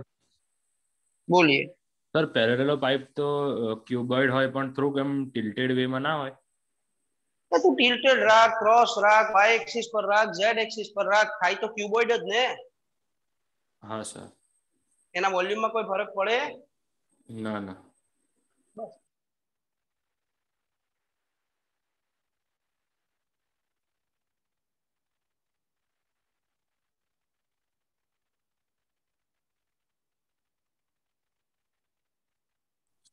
बोलिए. સર પેરેલલ પાઇપ તો ક્યુબોઇડ હોય પણ થ્રુ કેમ ટિલ્ટેડ વે માં ના હોય? तू टिल्टेड राख, क्रॉस राख, वाई एक्सिस पर राख, जेड एक्सिस पर राख, थाई तो क्यूबॉइड જ ને. હા સર. એના વોલ્યુમમાં કોઈ ફરક પડે? ના ના. બસ.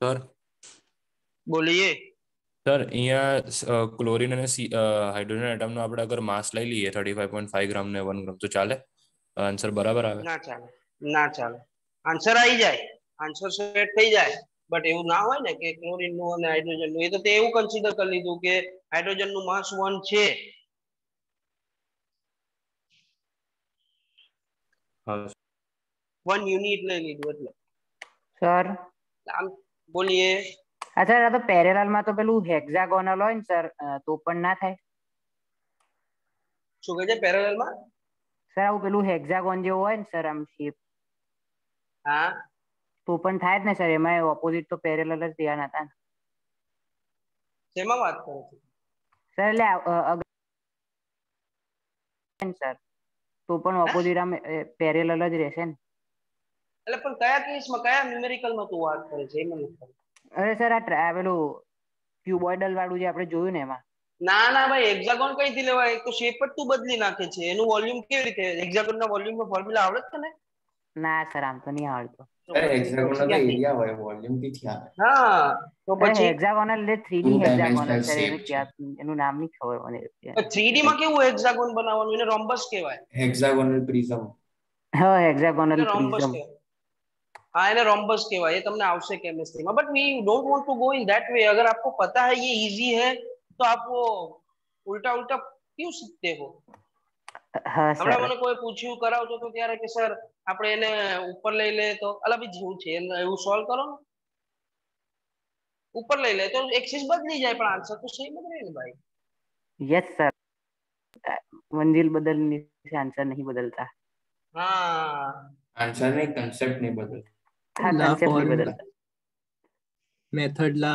સર બોલીએ. સર અહીંયા ક્લોરીન અને હાઇડ્રોજન એટમનો આપણે અગર માસ લઈ લઈએ 35.5 ગ્રામ ને 1 ગ્રામ તો ચાલે? આન્સર બરાબર આવે? ના ચાલે, ના ચાલે. આન્સર આવી જાય, આન્સર સેટ થઈ જાય, બટ એવું ના હોય ને કે ક્લોરીન નું અને હાઇડ્રોજન નું. એ તો તે એવું કન્સિડર કરી લીધું કે હાઇડ્રોજન નું માસ 1 છે. હા 1 યુનિટ લઈ લીધું એટલે. સર આમ બોલીએ. હા સર, આ તો પેરેલલ માં તો પેલું હેક્સાગોનલ હોય ને સર, તો પણ ના થાય? શું કહે છે પેરેલલ માં? સર આવું પેલું હેક્સાગોન જેવું હોય ને સર આમ શેપ, હા તો પણ થાય જ ને સર, એમાં ઓપોઝિટ તો પેરેલલ જ ધ્યાન હતા ને શેમાં વાત કરો છો સર? એટલે સર તો પણ ઓપોઝિટ આમ પેરેલલ જ રહેશે ને? એટલે પણ કયા કેસમાં, કયા ન્યુમેરિકલમાં તું વાત કરે છે એ મને ખબર. અરે સર આ પેલું ક્યુબોઇડલ વાળું જે આપણે જોયું ને એમાં. ના ના ભાઈ, હેક્સાગોન કઈથી લેવાય? એક તો શેપ જ તું બદલી નાખે છે. એનું વોલ્યુમ કેવી રીતે? હેક્સાગોન ના વોલ્યુમ નો ફોર્મ્યુલા આવડે છે ને? ના સર, આમ તો નહીં આવડતો. હેક્સાગોનલ તો એરિયા હોય, વોલ્યુમ ક્યાંથી આવે? હા તો પછી હેક્સાગોનલ એટલે 3D Two હેક્સાગોનલ dimensional સર, એનું shape છે. એનું નામ નહીં ખબર મને. 3D માં કેવું હેક્સાગોન બનાવવાનું? એને રોમ્બસ કહેવાય. હેક્સાગોનલ પ્રિઝમ. હા, હેક્સાગોનલ એને રોમ્બસ પ્રિઝમ. કહેવાય. हाँ એને रोम्बस કહેવાય. ये તમને આવશે केमिस्ट्री में, but we don't want to go in that way. अगर आपको पता है ये इजी है तो आप वो उल्टा उल्टा क्यों सीखते हो? હા હમણાં સર. મને કોઈ પૂછ્યું કરાવતો તો ત્યારે કે સર આપણે એને ઉપર લઈ લે તો અલા ભાઈ જેવું છે એવું સોલ્વ કરો ને. ઉપર લઈ લે તો એક્સિસ બદલી જાય પણ આન્સર તો સેમ જ રહે ને ભાઈ. यस सर, मंजिल बदलने से आंसर नहीं बदलता. हाँ આન્સર નહીં, કન્સેપ્ટ નહીં બદલ. हाँ, ला कंसेप्ट नहीं फॉर्मूला बदलता. मेथड ला.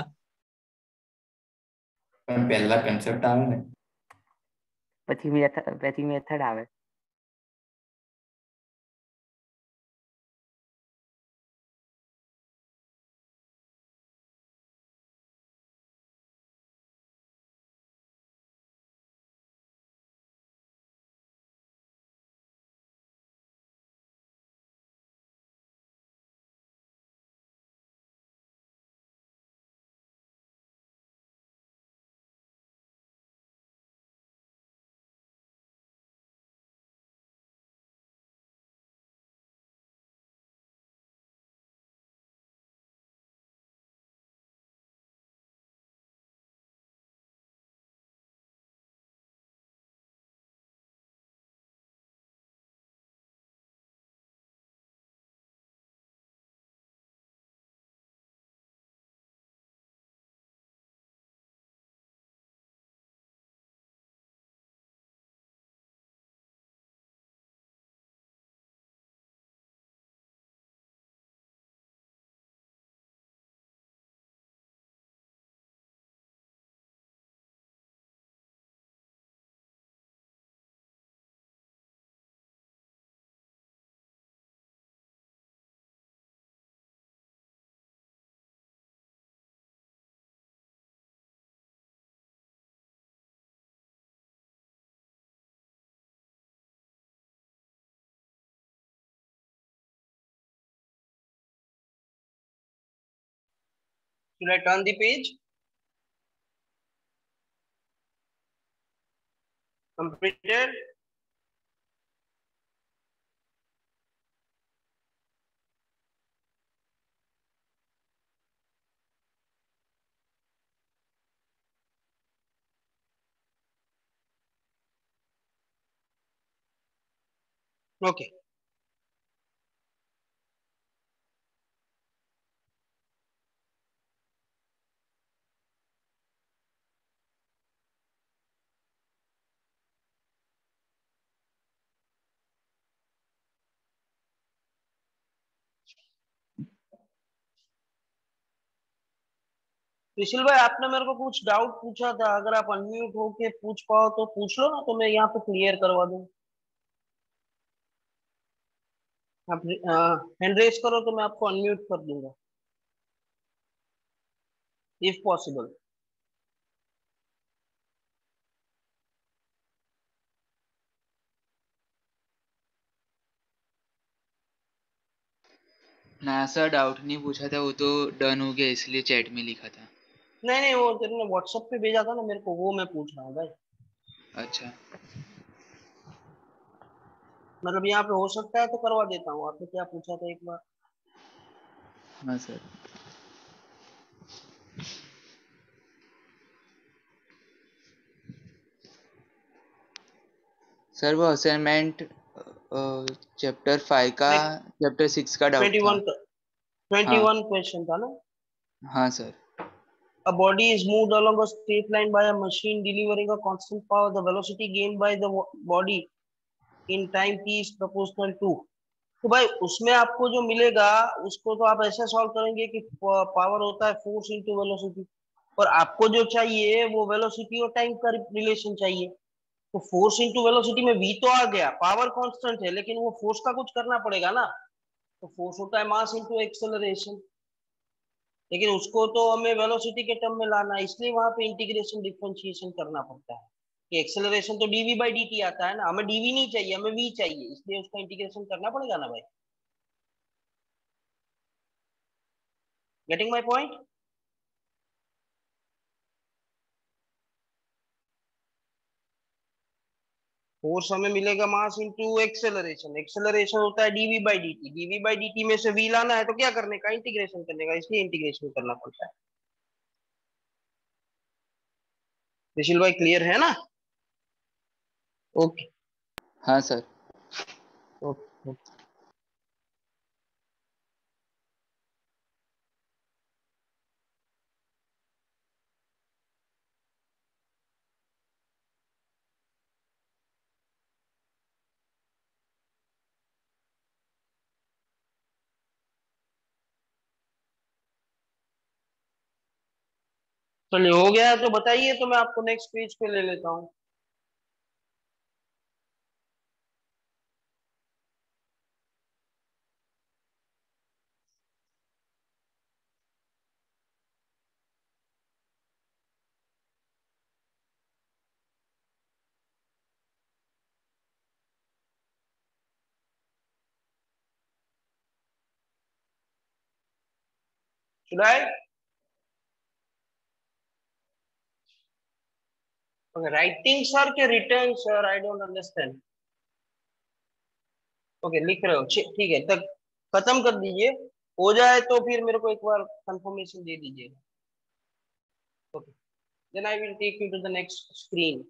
પણ પહેલા કન્સેપ્ટ આવે ને. પછી મેથડ આવે. Should I turn the page? Completed? Okay. विशिल भाई, आपने मेरे को कुछ डाउट पूछा था, अगर आप अनम्यूट होके पूछ पाओ तो पूछ लो ना, तो मैं यहाँ पे क्लियर करवा दूं। आप हैंड रेस करो तो मैं आपको अनम्यूट कर दूंगा, इफ पॉसिबल। ना सर, डाउट नहीं पूछा था, वो तो डन हो गया इसलिए चैट में लिखा था। नहीं नहीं, वो तुमने व्हाट्सएप पे भेजा था ना मेरे को, वो मैं पूछ रहा हूँ भाई। अच्छा, मतलब यहाँ पे हो सकता है तो करवा देता हूँ। आपने क्या पूछा था एक बार? हाँ सर। सर वो असाइनमेंट चैप्टर 5 का, चैप्टर 6 का डाउट था। 21 क्वेश्चन था ना? हाँ sir. A body is moved along a straight line by a machine delivering a constant power. The velocity gained by the body in time t is proportional to। तो भाई उसमें आपको जो मिलेगा उसको तो आप ऐसे सॉल्व करेंगे कि पावर होता है फोर्स इंटू वेलोसिटी, और आपको जो चाहिए वो वेलोसिटी और टाइम का रिलेशन चाहिए। तो फोर्स इंटू वेलोसिटी में v तो आ गया, पावर कांस्टेंट है, लेकिन वो फोर्स का कुछ करना पड़ेगा ना। तो फोर्स होता है मास इंटू एक्सेलरेशन, लेकिन उसको तो हमें वेलोसिटी के टर्म में लाना है, इसलिए वहां पे इंटीग्रेशन डिफरेंशिएशन करना पड़ता है कि एक्सेलरेशन तो dv बाई dt आता है ना, हमें dv नहीं चाहिए, हमें v चाहिए, इसलिए उसका इंटीग्रेशन करना पड़ेगा ना भाई। Getting my point? फोर्स हमें मिलेगा मास इंटू एक्सेलरेशन, एक्सेलरेशन होता है dv by dt, dv by dt में से v लाना है तो क्या करने का, इंटीग्रेशन करने का, इसलिए इंटीग्रेशन करना पड़ता है। विशिल भाई क्लियर है ना? ओके। हाँ सर। ओके। चलिए हो गया है तो बताइए, तो मैं आपको नेक्स्ट पेज पे ले लेता हूँ। Should I? Okay, writing sir के written sir, I don't understand. Okay लिख रहे हो, ठीक है, तक खत्म कर दीजिए, हो जाए तो फिर मेरे को एक बार कंफर्मेशन दे दीजिएगा। Okay, then I will take you to the next screen.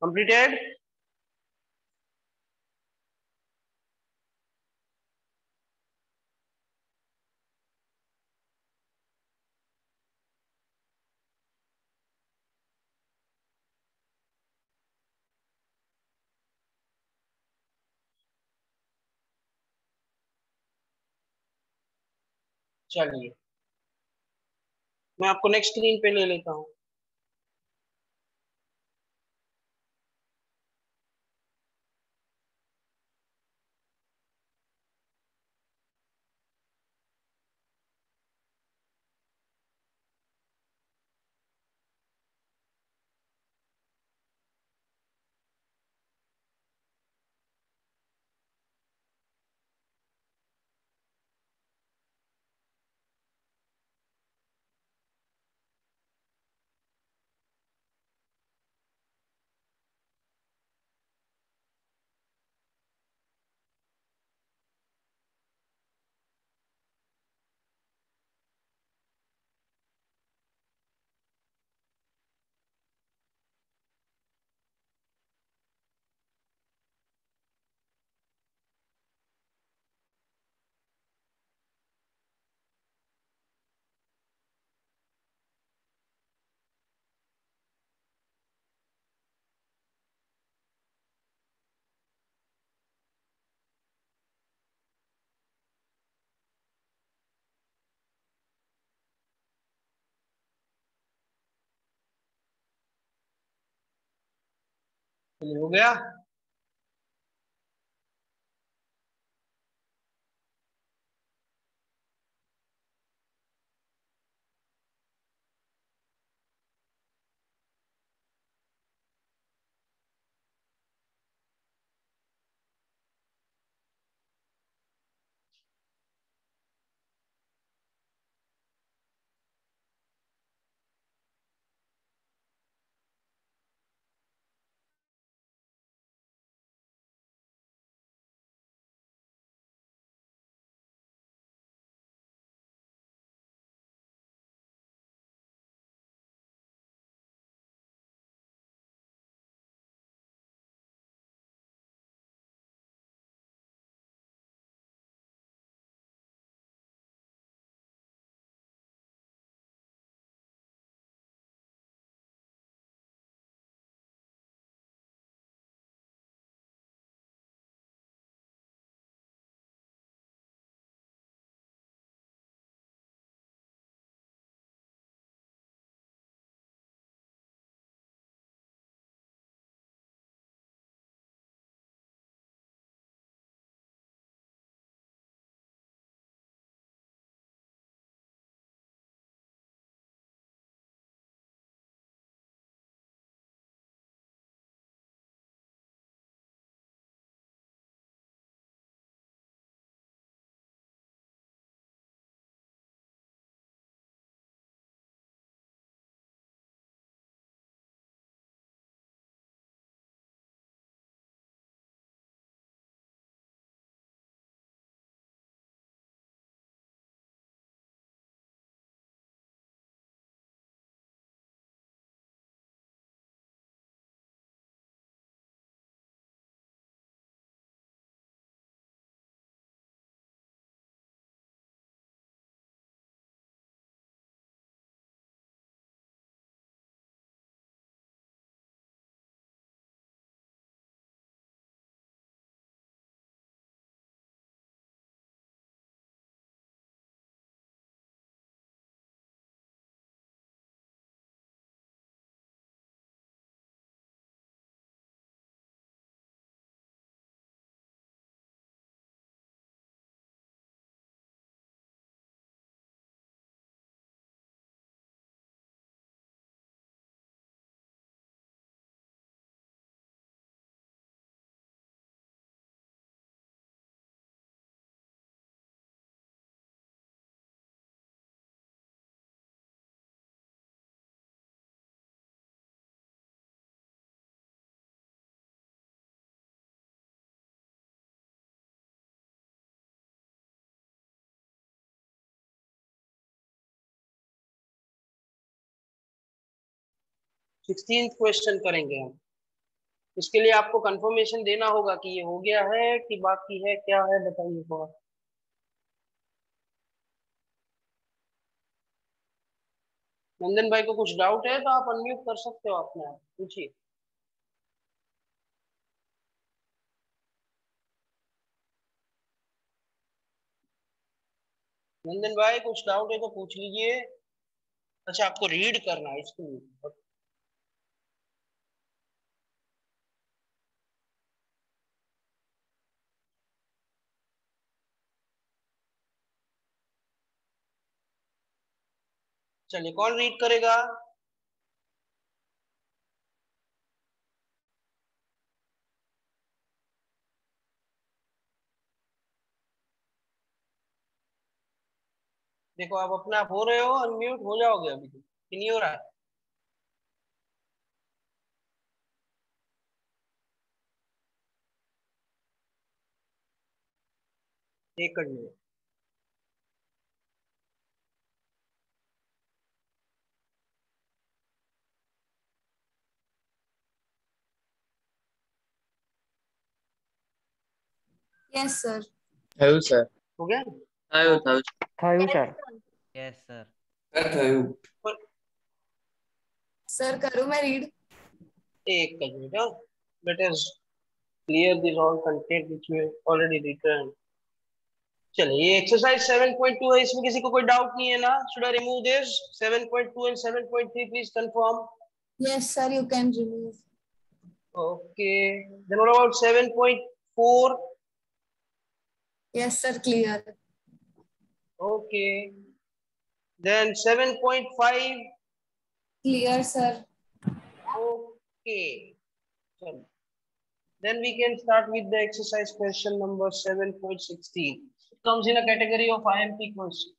Completed? चलिए मैं आपको नेक्स्ट स्क्रीन पे ले लेता हूँ। चलिए हो गया। सिक्सटीन क्वेश्चन करेंगे हम। इसके लिए आपको कंफर्मेशन देना होगा कि ये हो गया है कि बाकी है, क्या है बताइए थोड़ा। नंदन भाई को कुछ डाउट है तो आप अनम्यूट कर सकते हो अपने आप, पूछिए। नंदन भाई कुछ डाउट है तो पूछ लीजिए। अच्छा आपको रीड करना है इसको। चलिए कौन रीड करेगा? देखो आप अपने आप हो रहे हो, अनम्यूट हो जाओगे अभी तो, कि नहीं हो रहा है? एक मिनट। Yes, sir. થયું સર. हो गया? થયું થયું. થયું સર. Yes, sir. થયું. Sir, करूँ मैं read? एक मिनट। Let us clear this all content which we already return. चलिए ये एक्सरसाइज 7.2 है, इसमें किसी को कोई डाउट नहीं है ना? Should I remove this 7.2 and 7.3? Please confirm. Yes, sir, you can remove. Okay, then what about 7.4? Yes, sir, clear. Okay, then 7.5? Clear, sir. Okay, chalo. Then we can start with the exercise question number 7.16. It comes in a category of IMP question.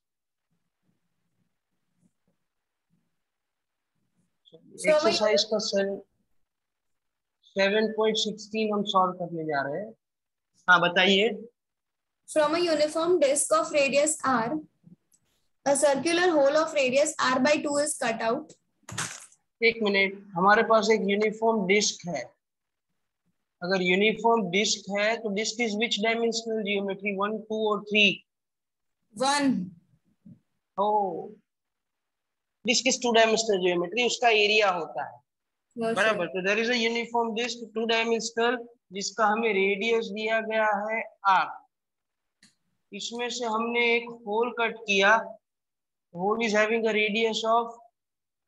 Exercise का 7.16 हम solve करने जा रहे हैं। हाँ बताइए। From a uniform disk of radius r, a circular hole of radius r by 2 is cut out. एक minute, हमारे पास एक यूनिफॉर्म डिस्क है। अगर यूनिफॉर्म डिस्क है तो disk is which dimensional geometry, 1, 2 और 3? 1. Oh, disk is 2 dimensional geometry, उसका area होता है। बराबर, तो there is a uniform disk 2 dimensional जिसका हमें रेडियस दिया गया है r। इसमें से हमने एक होल कट किया, hole is having a radius of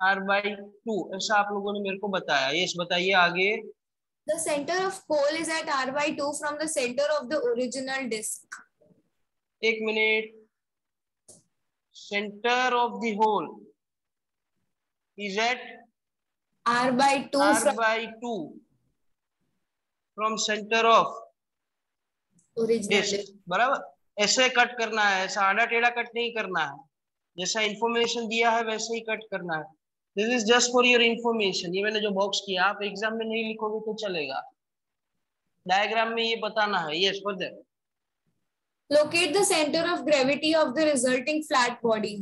r/2, ऐसा आप लोगों ने मेरे को बताया। यस बताइए आगे। The center of hole is at r by 2 from the center of the original disk. एक मिनट, centre of the hole is at r by 2 r/2 from centre of original disk. disk. बराबर, ऐसे cut करना है, ऐसा आड़ा टेढ़ा cut नहीं करना है, जैसा इंफॉर्मेशन दिया है वैसे ही कट करना है। This is just for your information. ये मैंने जो बॉक्स किया, आप एग्जाम में नहीं लिखोगे तो चलेगा, डायग्राम में ये बताना है। Yes further. Locate the center of gravity of the resulting flat body.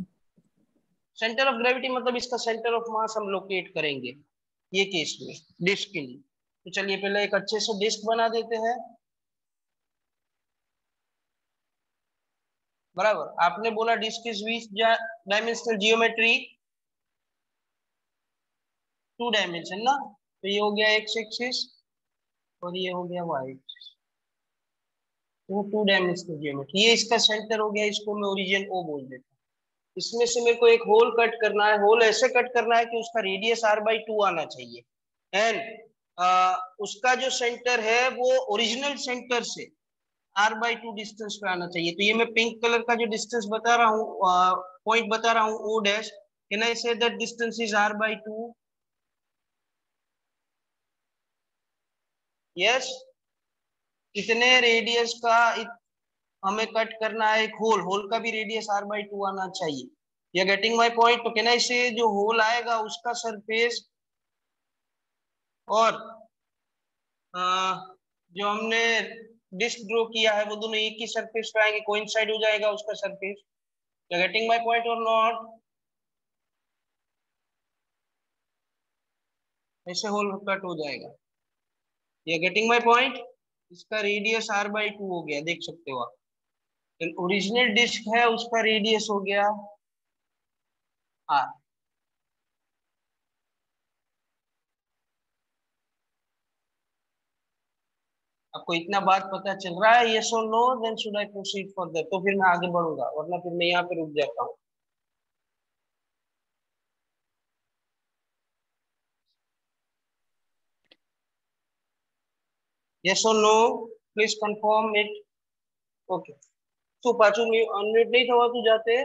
Centre of gravity मतलब इसका सेंटर ऑफ मास हम लोकेट करेंगे ये केस में डिस्क के लिए। तो चलिए पहले एक अच्छे से डिस्क बना देते हैं। बराबर, आपने बोला disk is which dimensional geometry, 2 dimension ना, तो ये हो गया एक्स एक्सिस और ये हो गया वाई एक्सिस, तो 2 डायमेंशनल जियोमेट्री। ये इसका सेंटर हो गया, इसको मैं ओरिजिन ओ बोल देता हूँ। इसमें से मेरे को एक होल कट करना है, होल ऐसे कट करना है कि उसका रेडियस r/2 आना चाहिए एंड उसका जो सेंटर है वो ओरिजिनल सेंटर से r/2 डिस्टेंस पे आना चाहिए। तो ये मैं पिंक कलर का जो डिस्टेंस बता रहा हूँ, पॉइंट बता रहा हूँ O dash, can I say that distance is r/2? Yes, इतने रेडियस का हमें कट करना है एक होल, होल का भी रेडियस r/2 आना चाहिए। You getting my point? तो कैन आई से जो होल आएगा उसका सरफेस और जो हमने डिस्क ड्रॉ किया है वो दोनों एक ही सरफेस पे आएंगे, कोइंसाइड हो जाएगा उसका surface. You getting my point और नॉट? ऐसे होल कट हो जाएगा। You getting my point? इसका रेडियस r/2 हो गया, देख सकते हो आप। ओरिजिनल डिस्क है उसका रेडियस हो गया r। आपको इतना बात पता चल रहा है, यस और no, then should I proceed further, तो फिर मैं आगे बढ़ूंगा, वरना फिर मैं यहाँ पे रुक जाता हूँ। यस और no, please confirm it. Okay, तो पाचू अनम्यूट नहीं थवा तू जाते।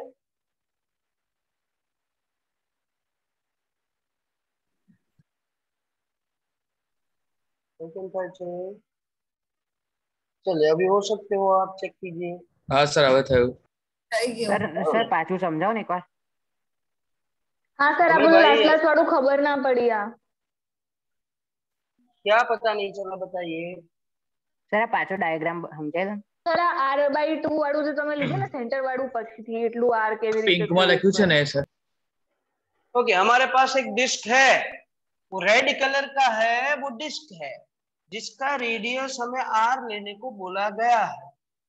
चलिए अभी हो सकते हो, आप चेक कीजिए। हाँ सर હવે થયું। सर पाछू समझाओ ने एक बार। हाँ सर, अमर आपको भाई लास्ट लास्ट वाળું खबर ना पड़ी आ। क्या पता नहीं चला, बताइए। सर पाछो डायग्राम समझाય દો। સર આ r/2 વાળું જે તમે લીધું ને સેન્ટર વાળું, પછીથી એટલું r કેવી રીતે પિંક માં થયું લખ્યું છે ને સર। ओके, हमारे पास एक डिस्क है, वो रेड कलर का है, वो डिस्क है जिसका रेडियस हमें आर लेने को बोला गया है,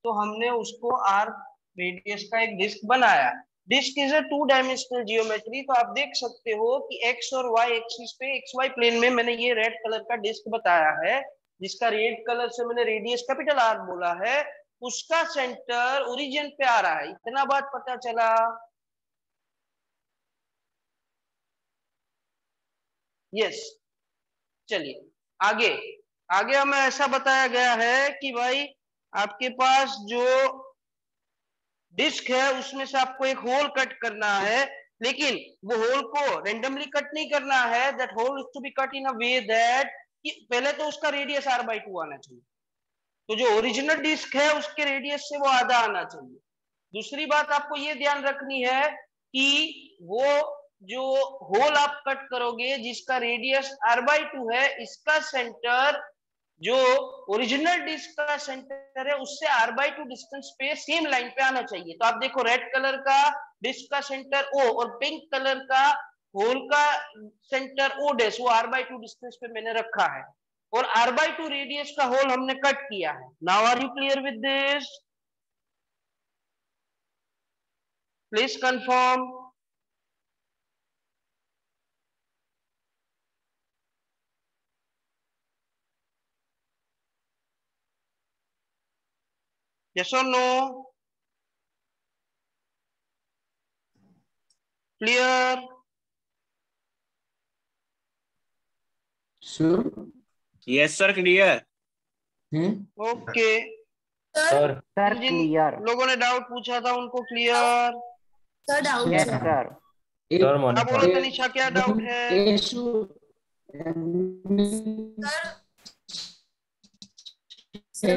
तो हमने उसको आर रेडियस का एक डिस्क बनाया। Disk is a 2 dimensional geometry, तो आप देख सकते हो कि एक्स और वाई एक्सिस पे, एक्स वाई प्लेन में मैंने ये रेड कलर का डिस्क बताया है, जिसका रेड कलर से मैंने रेडियस कैपिटल आर बोला है, उसका सेंटर ओरिजिन पे आ रहा है। इतना बात पता चला। यस, चलिए आगे। आगे हमें ऐसा बताया गया है कि भाई आपके पास जो डिस्क है उसमें से आपको एक होल कट करना है, लेकिन वो होल को रेंडमली कट नहीं करना है। That hole is to be cut in a way that कि पहले तो उसका रेडियस r/2 आना चाहिए, तो जो ओरिजिनल डिस्क है उसके रेडियस से वो आधा आना चाहिए। दूसरी बात आपको ये ध्यान रखनी है कि वो जो होल आप कट करोगे जिसका रेडियस r/2 है, इसका सेंटर जो ओरिजिनल डिस्क का सेंटर है उससे r/2 डिस्टेंस पे सेम लाइन पे आना चाहिए। तो आप देखो रेड कलर का डिस्क का सेंटर O और पिंक कलर का होल का सेंटर O डैश, वो r/2 डिस्टेंस पे मैंने रखा है, और r/2 रेडियस का होल हमने कट किया है। Now are you clear with this? Please confirm. Yes or no? Clear? Sure. Yes sir clear. Okay, sir sir जिन क्लियर। लोगों ने डाउट पूछा था उनको क्लियर? सर डाउट यस है। सर। सर મને हाँ बोलो तनिषा, क्या डाउट है? सर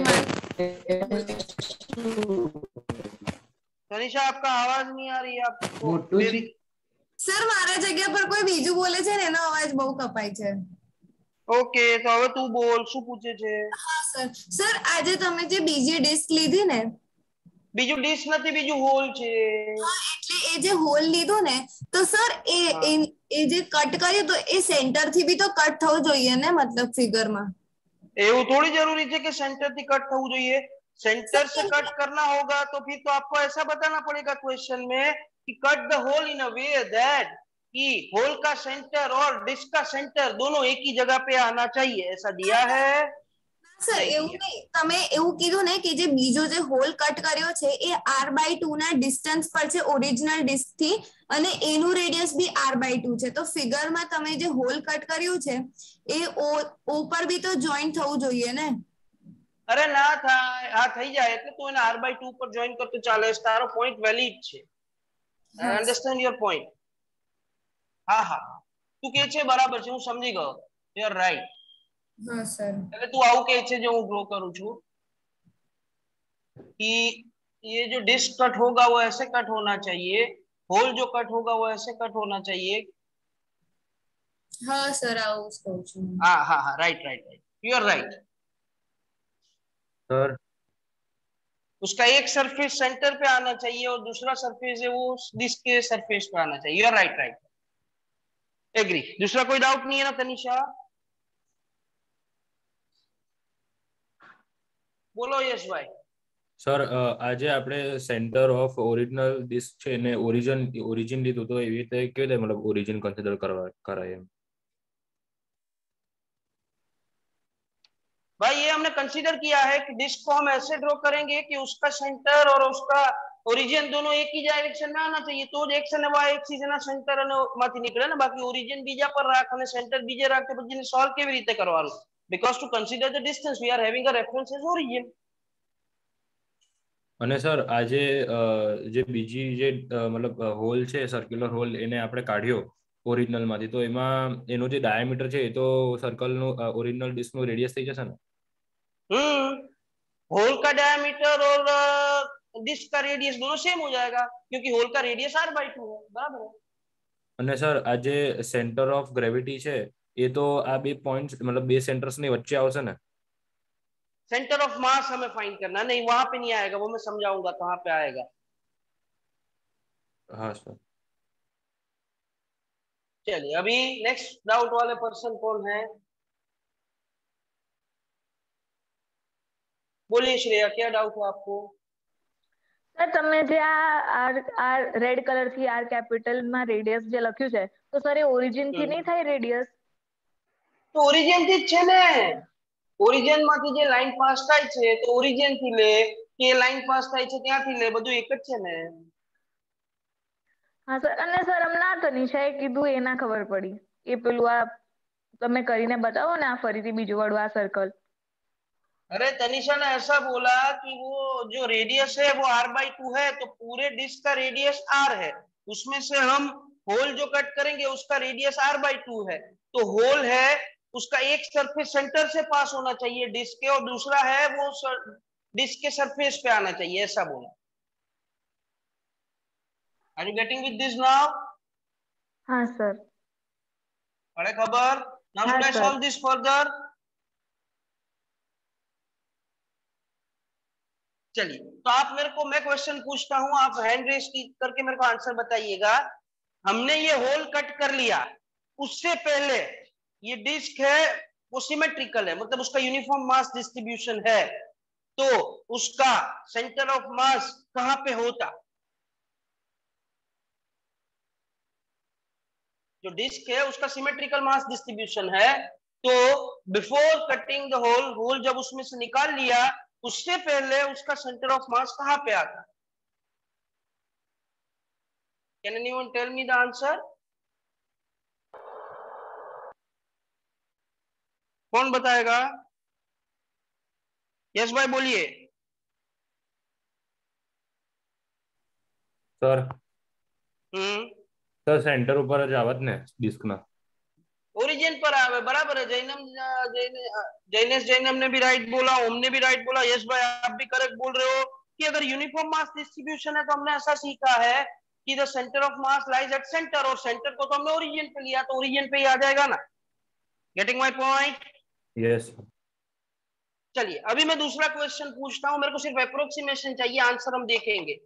तनिषा आपका आवाज नहीं आ रही है आपको मोटू मेरी। सर मारा जगह पर कोई बीजू बोले છે ને એનો અવાજ બહુ કપાય છે। ઓકે, તો હવે તું બોલ, શું પૂછે છે? હા સર, સર આજે તમે જે બીજી ડિસ્ક લીધી ને, બીજું ડિસ્ક નથી, બીજું હોલ છે। હા એટલે એ જે હોલ લીધો ને, તો સર એ જે કટ કર્યું તો એ સેન્ટર થી બી તો કટ થવું જોઈએ ને, મતલબ ફિગર માં। એવું थोड़ी जरूरी है कि सेंटर થી कट થવું જોઈએ। सेंटर से कट करना होगा तो फिर तो आपको ऐसा बताना पड़ेगा क्वेश्चन में कि cut the hole in a way that कि होल का सेंटर और डिस्क का सेंटर दोनों एक ही जगह पे आना चाहिए, ऐसा दिया है? સર એવું નહીં, તમે એવું કીધું ને કે જે બીજો જે હોલ કટ કર્યો છે એ r/2 ના ડિસ્ટન્સ પર છે ઓરિજિનલ ડિસ્ક થી, અને એનું રેડિયસ બી r/2 છે, તો ફિગરમાં તમે જે હોલ કટ કર્યું છે એ o પર બી તો જોઈન્ટ થવું જોઈએ ને। અરે ના થાય, હા થઈ જાય, એટલે તું એને r/2 પર જોઈન કરતો ચાલે, તારો પોઈન્ટ વેલિડ છે। I understand your point। હા હા, તું કે છે બરાબર છે, હું સમજી ગયો, you are right। હા સર। એટલે તું આવું કે છે जो હું ग्रो करूं છું कि ये जो डिस्क कट होगा वो ऐसे कट होना चाहिए, होल जो कट होगा वो ऐसे कट होना चाहिए। હા સર આવું જ કહું છું। हाँ हाँ हाँ, right right right, you are right. Sir उसका एक सरफेस सेंटर पे आना चाहिए और दूसरा सरफेस है वो डिस्क के सरफेस पे आना चाहिए। You are right right, agree. दूसरा कोई डाउट नहीं है ना तनिषा? बोलो यश भाई। સર આજે આપણે સેન્ટર ઓફ ઓરિજિનલ ડિસ્ક છે ને ઓરિજિન લીધું, તો એવી રીતે કેવી રીતે મતલબ ઓરિજિન કન્સિડર કરાય એમ? भाई ये हमने कंसीडर किया है कि डिस्क को हम ऐसे ड्रॉ करेंगे कि उसका सेंटर और उसका ओरिजिन दोनों एक ही डायरेक्शन में आना चाहिए, तो एक से नवा एक्सिस ना सेंटर અને માંથી નીકળે ને, બાકી ઓરિજિન બીજા પર રાખ અને સેન્ટર બીજે રાખ તો પછી સોલ્વ કેવી રીતે કરવાનું? because to consider the distance we are having a reference as origin. અને સર આજે જે બીજી જે મતલબ હોલ છે સર્ક્યુલર હોલ એને આપણે કાઢ્યો ઓરિજિનલ માંથી, તો એમાં એનો જે ડાયામીટર છે એ તો સર્કલ નો ઓરિજિનલ ડિસ્ક નો રેડિયસ થઈ જશે ને? होल का डायमीटर और डिस्क का रेडियस दोनों सेम हो जाएगा क्योंकि होल का रेडियस r/2 है, बराबर है। અને સર આ જે સેન્ટર ઓફ ગ્રેવિટી છે એ તો આ બે પોઈન્ટ मतलब બે સેન્ટર્સ ની વચ્ચે આવશે ને? सेंटर ऑफ मास हमें फाइंड करना, नहीं वहां पे नहीं आएगा, वो मैं समझाऊंगा कहां पे आएगा। हाँ सर। चलिए अभी नेक्स्ट डाउट वाले पर्सन कौन है? बोलिए श्रेया, क्या डाउट है आपको? સર તમે જે આ રેડ કલર થી આર કેપિટલ માં રેડિયસ જે લખ્યું છે, તો સર એ ઓરિજિન થી નહીં થાય રેડિયસ? તો ઓરિજિન થી જ છે ને, ઓરિજિન માંથી જે લાઈન પાસ થાય છે તો ઓરિજિન થી લે કે લાઈન પાસ થાય છે ત્યાંથી લે, બધું એક જ છે ને। હા સર, અને સર હમણાં તનિષાએ કીધું એ ના ખબર પડી, એ પેલું આ તમે કરીને બતાવો ને આ ફરીથી બીજું વાળું આ સર્કલ। अरे तनिषा ने ऐसा बोला कि वो जो रेडियस है वो r/2 है, तो पूरे डिस्क का रेडियस r है, उसमें से हम होल जो कट करेंगे उसका रेडियस r/2 है, तो होल है उसका एक सरफेस सेंटर से पास होना चाहिए डिस्क के, और दूसरा है वो डिस्क के सरफेस पे आना चाहिए, ऐसा बोला। Are you getting with this now? हाँ सर। अरे खबर, now should I solve this further? चलिए, तो आप मेरे को, मैं क्वेश्चन पूछता हूं, आप हैंड रेस करके मेरे को आंसर बताइएगा। हमने ये होल कट कर लिया, उससे पहले ये डिस्क है वो सिमेट्रिकल है, मतलब उसका यूनिफॉर्म मास डिस्ट्रीब्यूशन है, तो उसका सेंटर ऑफ मास कहां पे होता? जो डिस्क है उसका सिमेट्रिकल मास डिस्ट्रीब्यूशन है, तो before cutting the hole, hole जब उसमें से निकाल लिया उससे पहले उसका सेंटर ऑफ मास कहां पे आता? Can anyone tell me the answer? कौन बताएगा? यस भाई बोलिए। सर सर सेंटर ऊपर જ આવત ને ડિસ્ક ના? ओरिजिन पर आवे, बराबर है। जैनेश जैनम ने भी राइट बोला, ओम ने भी राइट बोला, यस भाई आप भी करेक्ट बोल रहे हो कि अगर यूनिफॉर्म मास डिस्ट्रीब्यूशन है तो हमने ऐसा सीखा है कि the centre of mass lies at centre, और सेंटर को तो हमने ओरिजिन पे लिया, तो ओरिजिन पे ही आ जाएगा ना। Getting my point? यस। चलिए अभी मैं दूसरा क्वेश्चन पूछता हूं, मेरे को सिर्फ अप्रोक्सीमेशन चाहिए, आंसर हम देखेंगे।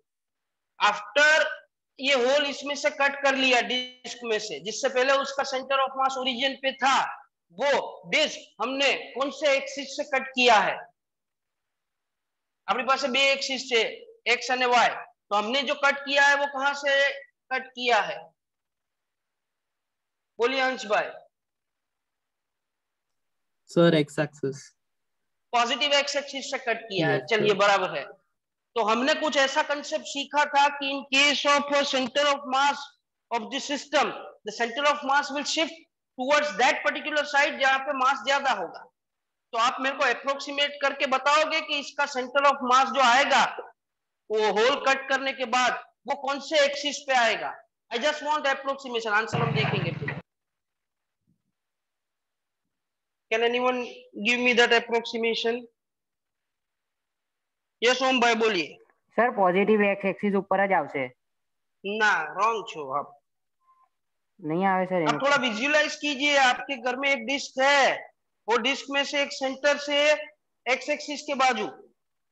आफ्टर ये होल इसमें से कट कर लिया डिस्क में से, जिससे पहले उसका सेंटर ऑफ मास ओरिजिन पे था, वो डिस्क हमने कौन से एक्सिस से कट किया है? अपने पास बे एक्सिस है, एक्स और वाई, तो हमने जो कट किया है वो कहां से कट किया है? बोलिए अंश भाई। Sir x axis, positive X axis से कट किया है, चलिए बराबर है। तो हमने कुछ ऐसा कंसेप्ट सीखा था कि in case of centre of mass of the system, the centre of mass will shift towards that particular side जहां पे मास ज्यादा होगा। तो आप मेरे को अप्रोक्सीमेट करके बताओगे कि इसका सेंटर ऑफ मास जो आएगा वो होल कट करने के बाद वो कौन से एक्सिस पे आएगा? I just want approximation, answer हम देखेंगे फिर। Can anyone give me that approximation? Yes Om भाई बोलिए। सर पॉजिटिव एक्स एक्सिस ऊपर જ આવશે। ना रॉन्ग छो आप, नहीं आवे सर। आप थोड़ा विजुअलाइज कीजिए, आपके घर में एक डिस्क है, वो डिस्क में से एक सेंटर से एक्स एक्सिस के बाजू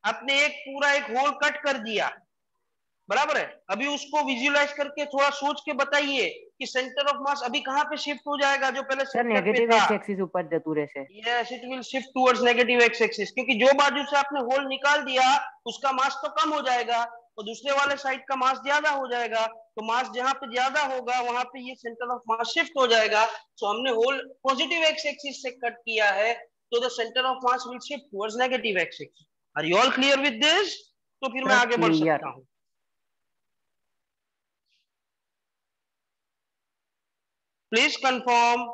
आपने एक पूरा एक होल कट कर दिया, बराबर है। अभी उसको विजुअलाइज करके थोड़ा सोच के बताइए कि सेंटर ऑफ मास अभी कहां पे शिफ्ट हो जाएगा, जो पहले सर नेगेटिव एक्स एक्सिस ऊपर जतू રહેશે। Yes it will shift towards negative x axis, क्योंकि जो बाजू से आपने होल निकाल दिया उसका मास तो कम हो जाएगा, तो दूसरे वाले साइड का मास ज्यादा हो जाएगा, तो मास जहां पे ज्यादा होगा वहां पे ये सेंटर ऑफ मास शिफ्ट हो जाएगा। तो हमने होल पॉजिटिव एक्स एक्सिस से कट किया है, तो the centre of mass will shift towards negative x axis. Are you all clear with this? तो फिर मैं आगे बढ़ सकता हूं। Please confirm.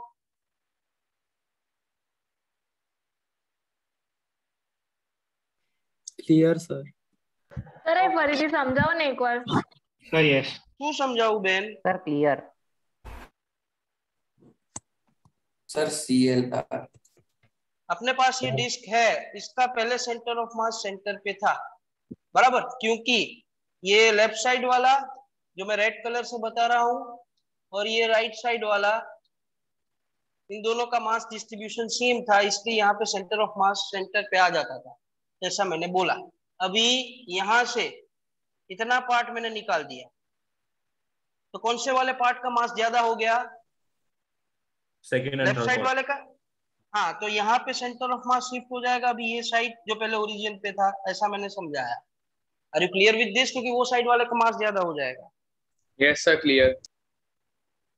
Clear sir. Sir એ ફરીથી સમજાવો ને એકવાર. સર યસ, શું સમજાવું બેન? Sir clear. सर CLR अपने पास ये डिस्क है, इसका पहले सेंटर ऑफ मास सेंटर पे था, बराबर, क्योंकि ये लेफ्ट साइड वाला जो मैं रेड कलर से बता रहा हूं और ये राइट साइड वाला, इन दोनों का मास डिस्ट्रीब्यूशन सेम था, इसलिए यहाँ पे सेंटर ऑफ मास सेंटर पे आ जाता था, जैसा मैंने बोला। अभी यहां से इतना पार्ट मैंने निकाल दिया, तो कौन से वाले पार्ट का मास ज्यादा हो गया? Second and left third side वाले का। हाँ, तो यहाँ पे सेंटर ऑफ मास शिफ्ट हो जाएगा अभी ये साइड जो पहले ओरिजिन पे था, ऐसा मैंने समझाया। Are you clear with this? क्योंकि वो साइड वाले का मास ज्यादा हो जाएगा। Yes sir, clear.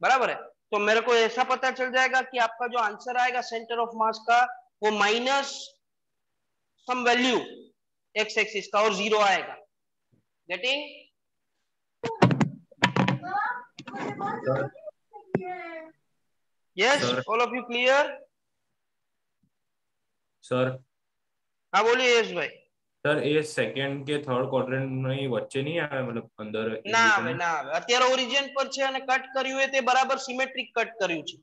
बराबर है। तो मेरे को ऐसा पता चल जाएगा कि आपका जो आंसर आएगा सेंटर ऑफ मास का, वो minus some value X axis का और 0 आएगा। Getting? Yes, all of you clear? Sir हाँ बोलिए यश भाई। સર એ સેકન્ડ કે થર્ડ ક્વોડ્રન્ટ ની વચ્ચે નહીં આવે, મતલબ અંદર ના આવે, ના આવે। અત્યારે ઓરિજિન પર છે અને કટ કર્યું है તે બરાબર સિમેટ્રિક કટ કર્યું છે।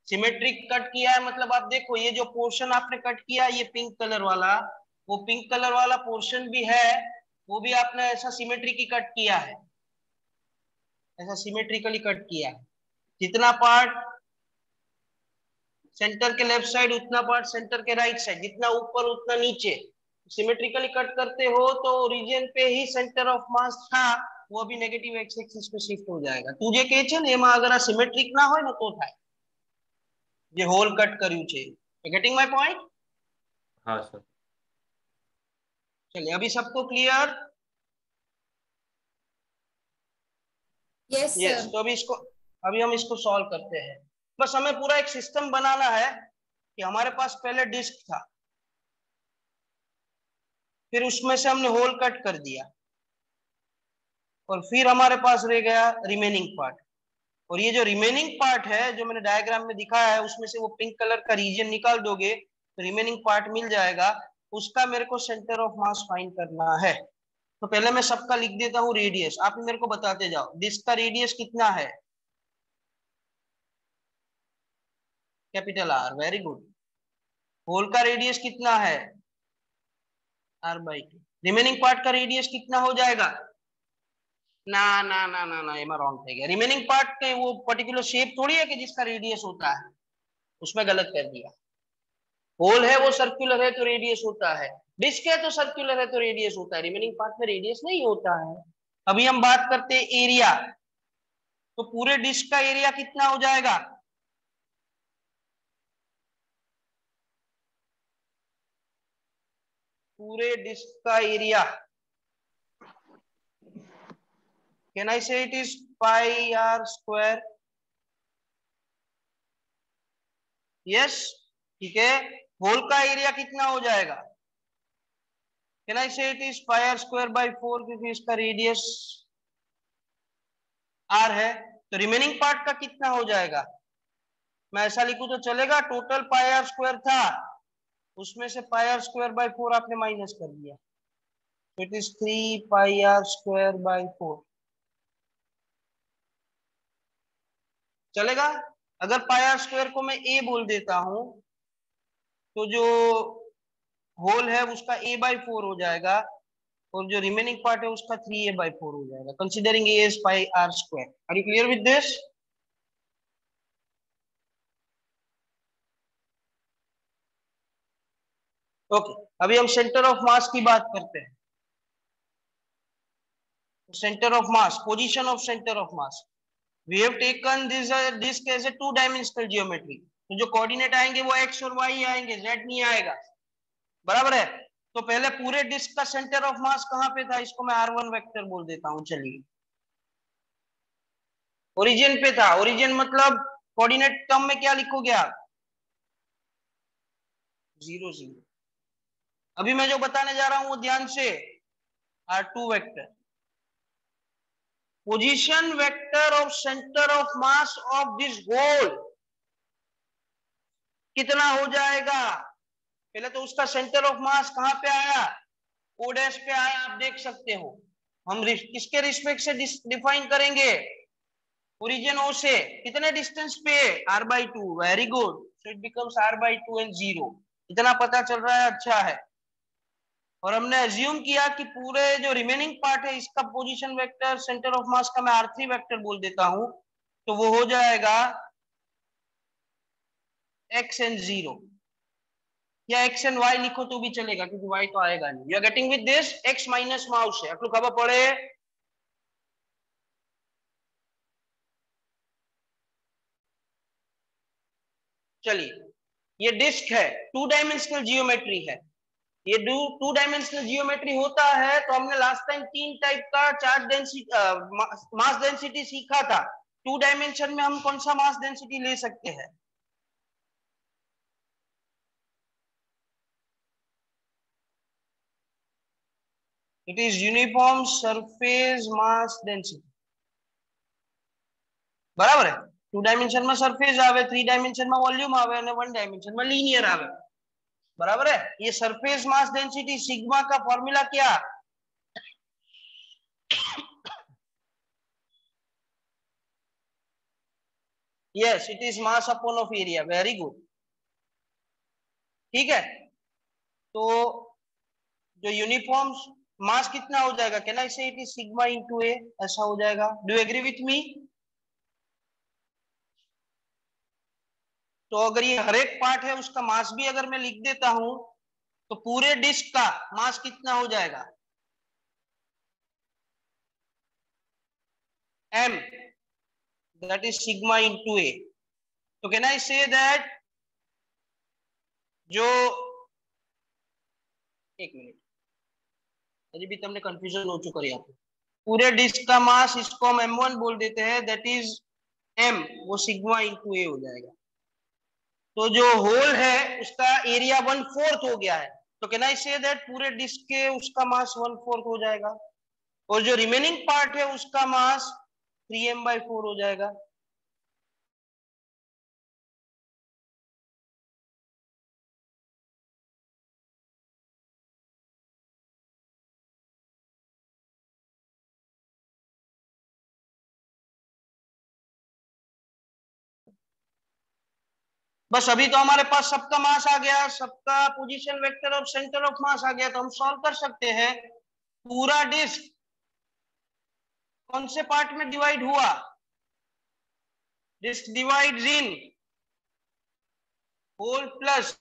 सिमेट्रिक कट किया है मतलब आप देखो ये जो पोर्शन आपने कट किया, ये पिंक कलर वाला, वो पिंक कलर वाला पोर्शन भी है, वो भी आपने ऐसा सिमेट्रिकली कट किया है, ऐसा सिमेट्रिकली कट किया है। जितना पार्ट सेंटर के लेफ्ट साइड उतना पार्ट सेंटर के राइट साइड, जितना ऊपर उतना नीचे, सिमेट्रिकली कट करते हो तो ओरिजिन पे ही सेंटर ऑफ मास था, वो भी नेगेटिव एक्स एक्सिस पे शिफ्ट हो जाएगा। તું જે કહે છે ને એમાં અગર આ સિમેટ્રિક ના હોય ને તો થાય, જે હોલ કટ કર્યું છે। Getting my point? हाँ सर। चलिए, अभी सबको क्लियर? Yes sir. तो अभी हम इसको सॉल्व करते हैं। बस हमें पूरा एक सिस्टम बनाना है कि हमारे पास पहले डिस्क था, फिर उसमें से हमने होल कट कर दिया, और फिर हमारे पास रह गया रिमेनिंग पार्ट। और ये जो रिमेनिंग पार्ट है जो मैंने डायग्राम में दिखाया है, उसमें से वो पिंक कलर का रीजन निकाल दोगे तो रिमेनिंग पार्ट मिल जाएगा, उसका मेरे को सेंटर ऑफ मास फाइंड करना है। तो पहले मैं सबका लिख देता हूँ रेडियस, आप मेरे को बताते जाओ डिस्क का रेडियस कितना है? Capital R, very good. Hole का रेडियस कितना है? r/2। रिमेनिंग पार्ट का रेडियस कितना हो जाएगा? ना ना ना ना ना, एमा रॉन्ग થઈ ગયા। रिमेनिंग पार्ट के वो पर्टिकुलर शेप थोड़ी है कि जिसका रेडियस होता है, उसमें गलत कर दिया। होल है वो सर्कुलर है तो रेडियस होता है, डिस्क है तो सर्कुलर है तो रेडियस होता है, रिमेनिंग पार्ट में रेडियस नहीं होता है। अभी हम बात करते हैं एरिया, तो पूरे डिस्क का एरिया कितना हो जाएगा? पूरे डिस्क का area, can I say it is pi are square? Yes, ठीक है। होल का एरिया कितना हो जाएगा? Can I say it is pi are square by 4, क्योंकि इसका रेडियस आर है। तो रिमेनिंग पार्ट का कितना हो जाएगा? मैं ऐसा लिखूं तो चलेगा, टोटल पाई आर स्क्वायर था, उसमें से पाई आर स्क्वायर बाई 4 आपने माइनस कर दिया, तो it is 3 pi are square by 4। चलेगा? अगर पाई आर स्क्वायर को मैं ए बोल देता हूं तो जो होल है उसका a/4 हो जाएगा, और जो रिमेनिंग पार्ट है उसका 3a/4 हो जाएगा, considering a is pi are square. Are you clear with this? Okay, अभी हम सेंटर ऑफ मास की बात करते हैं। Centre of mass, position of centre of mass, we have taken this disc as a 2 dimensional geometry. तो जो coordinate आएंगे वो x और y आएंगे, z नहीं आएगा, बराबर है। तो पहले पूरे डिस्क का सेंटर ऑफ मास कहां पे था? इसको मैं r1 वेक्टर बोल देता हूं। चलिए, ओरिजिन पे था। ओरिजिन मतलब कोऑर्डिनेट टर्म में क्या लिखोगे आप? 0 0। अभी मैं जो बताने जा रहा हूं वो ध्यान से, R2 vector, position vector of centre of mass of this whole कितना हो जाएगा। पहले तो उसका सेंटर ऑफ मास कहां पे आया, O डैश पे आया, आप देख सकते हो। हम किसके रिस्पेक्ट से डिफाइन करेंगे, ओरिजिन O से कितने डिस्टेंस पे, r/2। Very good, so it becomes r/2 and 0। इतना पता चल रहा है, अच्छा है। और हमने अज्यूम किया कि पूरे जो रिमेनिंग पार्ट है इसका position vector centre of mass का मैं R3 वेक्टर बोल देता हूं, तो वो हो जाएगा x एंड 0, या x एंड y लिखो तो भी चलेगा क्योंकि y तो आएगा नहीं। You are getting with this, x minus mouse है आटलू खबर पड़े। चलिए, ये डिस्क है, 2 डायमेंशनल जियोमेट्री है। ये 2 डायमेंशनल जियोमेट्री होता है तो हमने लास्ट टाइम 3 टाइप का चार्ज डेंसिटी मास डेंसिटी सीखा था। 2 डायमेंशन में हम कौन सा मास डेंसिटी ले सकते हैं, it is uniform surface mass density, बराबर है। 2 डायमेंशन में सरफेस आवे, 3 डायमेंशन में वॉल्यूम आवे અને 1 डायमेंशन में लीनियर आवे, बराबर है। ये सरफेस मास डेंसिटी सिग्मा का फॉर्मूला क्या, yes it is mass upon of area, very good. ठीक है, तो जो यूनिफॉर्म मास कितना हो जाएगा, can I say it is sigma into a, ऐसा हो जाएगा। Do you agree with me. तो अगर ये हर एक पार्ट है उसका मास भी अगर मैं लिख देता हूं तो पूरे डिस्क का मास कितना हो जाएगा, m, that is sigma into a। तो कैन आई से दैट जो, एक मिनट अभी भी तुमने कंफ्यूजन हो चुका है, पूरे डिस्क का मास इसको हम m1 बोल देते हैं, दैट इज m, वो सिग्मा इंटू ए हो जाएगा। तो जो होल है उसका एरिया 1/4 हो गया है, तो कैन आई से दैट पूरे डिस्क के उसका मास 1/4 हो जाएगा, और जो रिमेनिंग पार्ट है उसका मास 3m/4 हो जाएगा। बस अभी तो हमारे पास सबका मास आ गया, सबका position vector of centre of mass आ गया, तो हम सॉल्व कर सकते हैं। पूरा डिस्क कौन से पार्ट में डिवाइड हुआ, disc divides in whole plus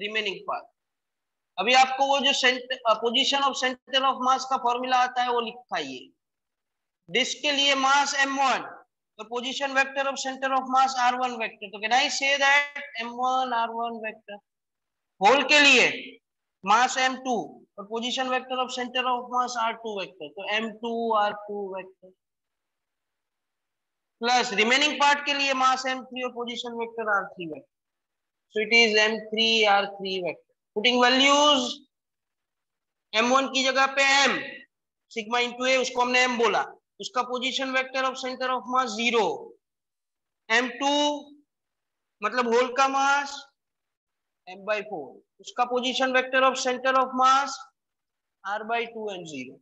remaining part. अभी आपको वो जो position of centre of mass का फॉर्मूला आता है वो लिखाइए। डिस्क के लिए मास m1 और position vector of centre of mass r1 vector, तो can I say that m1 r1 vector. Whole के लिए मास m2 और position vector of centre of mass r2 vector, तो m2 r2 vector, plus remaining part के लिए मास m3 और position vector r3 vector, so it is m3 r3 vector. Putting values, m1 की जगह पे m, सिग्मा इंटू ए, उसको हमने m बोला, उसका position vector of centre of mass 0, m2 मतलब होल का मास m/4, उसका position vector of centre of mass r/2 and 0,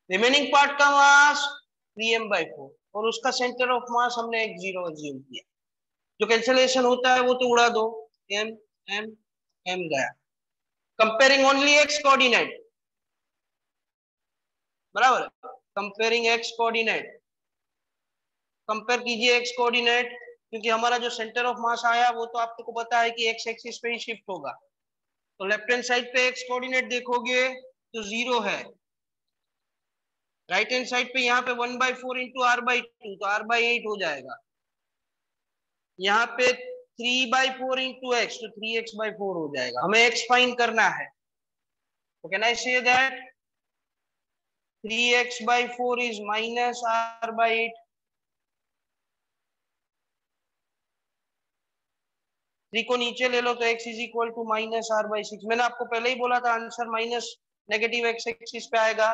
remaining part का मास 3m/4 और उसका सेंटर ऑफ मास हमने एक 0 अज्यूम किया। जो कैंसिलेशन होता है वो तो उड़ा दो, m m m गया। कंपेयरिंग ओनली x कोऑर्डिनेट, बराबर, कंपेयरिंग x कोऑर्डिनेट, कंपेयर कीजिए x कोऑर्डिनेट, क्योंकि हमारा जो सेंटर ऑफ मास आया वो तो आपको पता है कि x एक्सिस पे ही शिफ्ट होगा, तो लेफ्ट हैंड साइड पे x कोऑर्डिनेट देखोगे तो 0 है, राइट हैंड साइड पे यहाँ पे 1/4 इंटू r/2 तो r/8 हो जाएगा, यहाँ पे 3/4 इंटू x तो 3x/4 हो जाएगा। हमें x फाइंड करना है, तो can I say that 3x/4 is minus r/8, 3 को नीचे ले लो तो x is equal to minus r by six. मैंने आपको पहले ही बोला था answer minus negative x axis पे आएगा।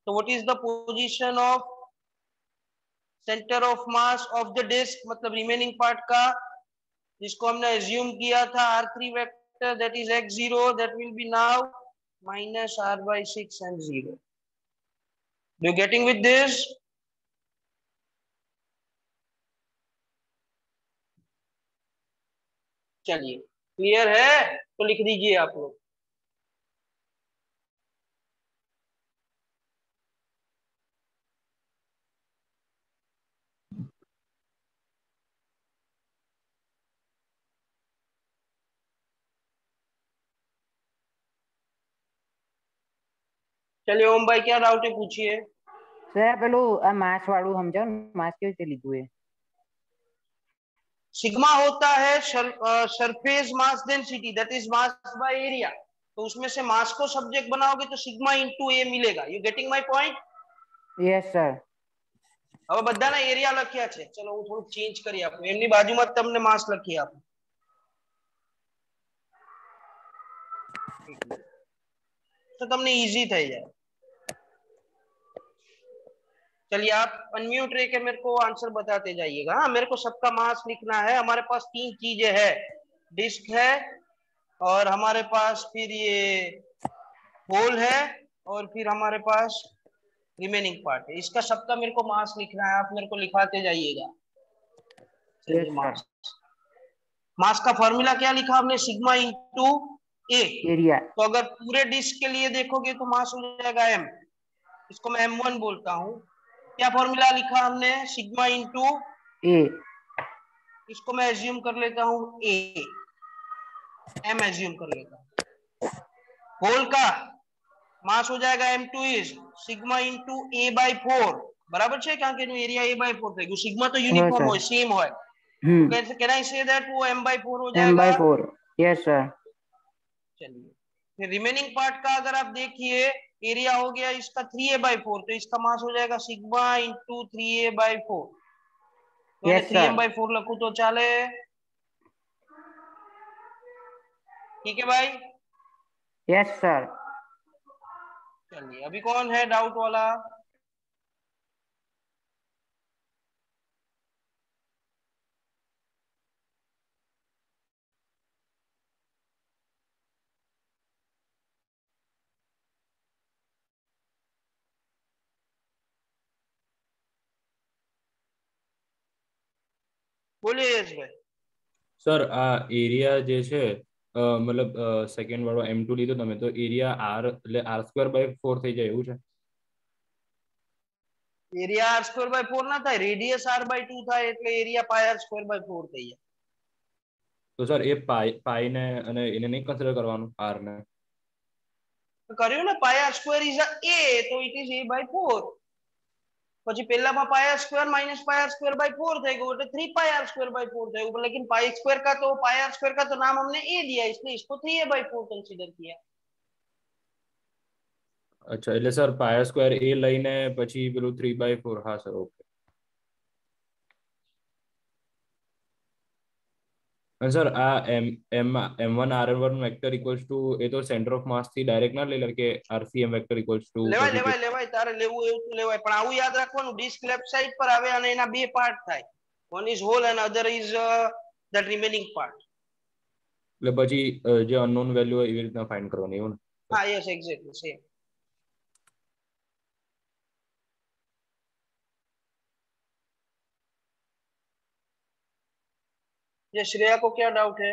तो what is the position of centre of mass of the disc, मतलब रिमेनिंग पार्ट का, जिसको हमने एज्यूम किया था r3 vector, that is x0, that will be now minus r by six and 0। Do you getting with this? चलिए clear है तो लिख दीजिए आप लोग। चलिए ओम भाई क्या डाउट है पूछिए। सर પેલું આ માસ વાળું સમજાવો ને, માસ કેવી રીતે લીધું એ? सिग्मा होता है surface mass density, that is mass by area. तो उसमें से मास को सब्जेक्ट बनाओगे तो सिग्मा इनटू ए मिलेगा। You getting my point? Yes sir. હવે બધાના એરિયા લખ્યા છે, ચલો હું થોડું ચેન્જ કરી આપું, એમની બાજુમાં તમને માસ લખી આપું તો તમને ઈઝી થઈ જાય। चलिए आप अनम्यूट रह के मेरे को आंसर बताते जाइएगा। हाँ, मेरे को सबका मास लिखना है। हमारे पास 3 चीजें है, डिस्क है और हमारे पास फिर ये होल है और फिर हमारे पास रिमेनिंग पार्ट है। इसका सबका मेरे को मास लिखना है, आप मेरे को लिखाते जाइएगा। चलिए मास, मास का फॉर्मूला क्या लिखा हमने? सिग्मा इंटू ए एरिया। तो अगर पूरे डिस्क के लिए देखोगे तो मास हो जाएगा m, इसको मैं m1 बोलता हूँ। क्या फॉर्मूला लिखा हमने? सिग्मा इंटू ए, इसको मैं एज्यूम कर लेता हूँ a, m एज्यूम कर लेता हूँ। होल का मास हो जाएगा m2 is sigma into a by 4 बराबर है, क्या के एरिया a बाय 4 थे, सिग्मा तो यूनिफॉर्म हो, सेम हो, तो कैसे कैन आई से दैट वो m बाय 4 हो जाएगा? m by 4, yes sir. चलिए फिर रिमेनिंग पार्ट का अगर आप देखिए, एरिया हो गया इसका 3a बाय 4, तो इसका मास हो जाएगा सिग्मा इंटू 3a बाय 4। तो yes sir. 3m bye 4 Lakhu तो चाले? ठीक है भाई? Yes sir. चलिए अभी कौन है डाउट वाला? બોલીએ યશભાઈ। સર આ એરિયા જે છે મતલબ સેકન્ડ વાળો m2 લીધો તમે, તો એરિયા r એટલે r²/4 થઈ જાય એવું છે? એરિયા r²/4 ના થાય, રેડિયસ r/2 થાય એટલે એરિયા પાય r²/4 થઈ જાય। તો સર એ પાઈ ને અને એને નહીં કન્સિડર કરવાનું r ને? કર્યું ને, પાય r² ઇઝ a, તો ઇટ ઇઝ a/4। પછી પહેલામાં પાય r² માइनस पाई r²/4 થઈ ગયું એટલે 3 पाई r²/4 થયું, लेकिन पाई r² का तो नाम हमने a दिया, इसलिए इसको 3a/4 कंसीडर किया। અચ્છા, એટલે સર π² એ લઈને પછી પેલું 3/4। હા સર, ઓકે। સર આ m1 r1 vector equals to, એ તો સેન્ટર ઓફ માસ થી ડાયરેક્ટ ના લઈ લે કે rcm વેક્ટર ઇક્વલ્સ ટુ? લેવાય તારે લેવું એવું તો લેવાય, પણ આવું યાદ રાખવાનું, ડિસ્ક લેફ્ટ સાઈડ પર આવે અને એના બે પાર્ટ થાય, one is whole and other is the remaining part. એટલે પછી જે અનનોન વેલ્યુ હોય એવી રીતના ફાઇન્ડ કરવાની, એવું ને? હા યસ એક્ઝેક્ટલી સેમ। ये श्रेया को क्या डाउट है?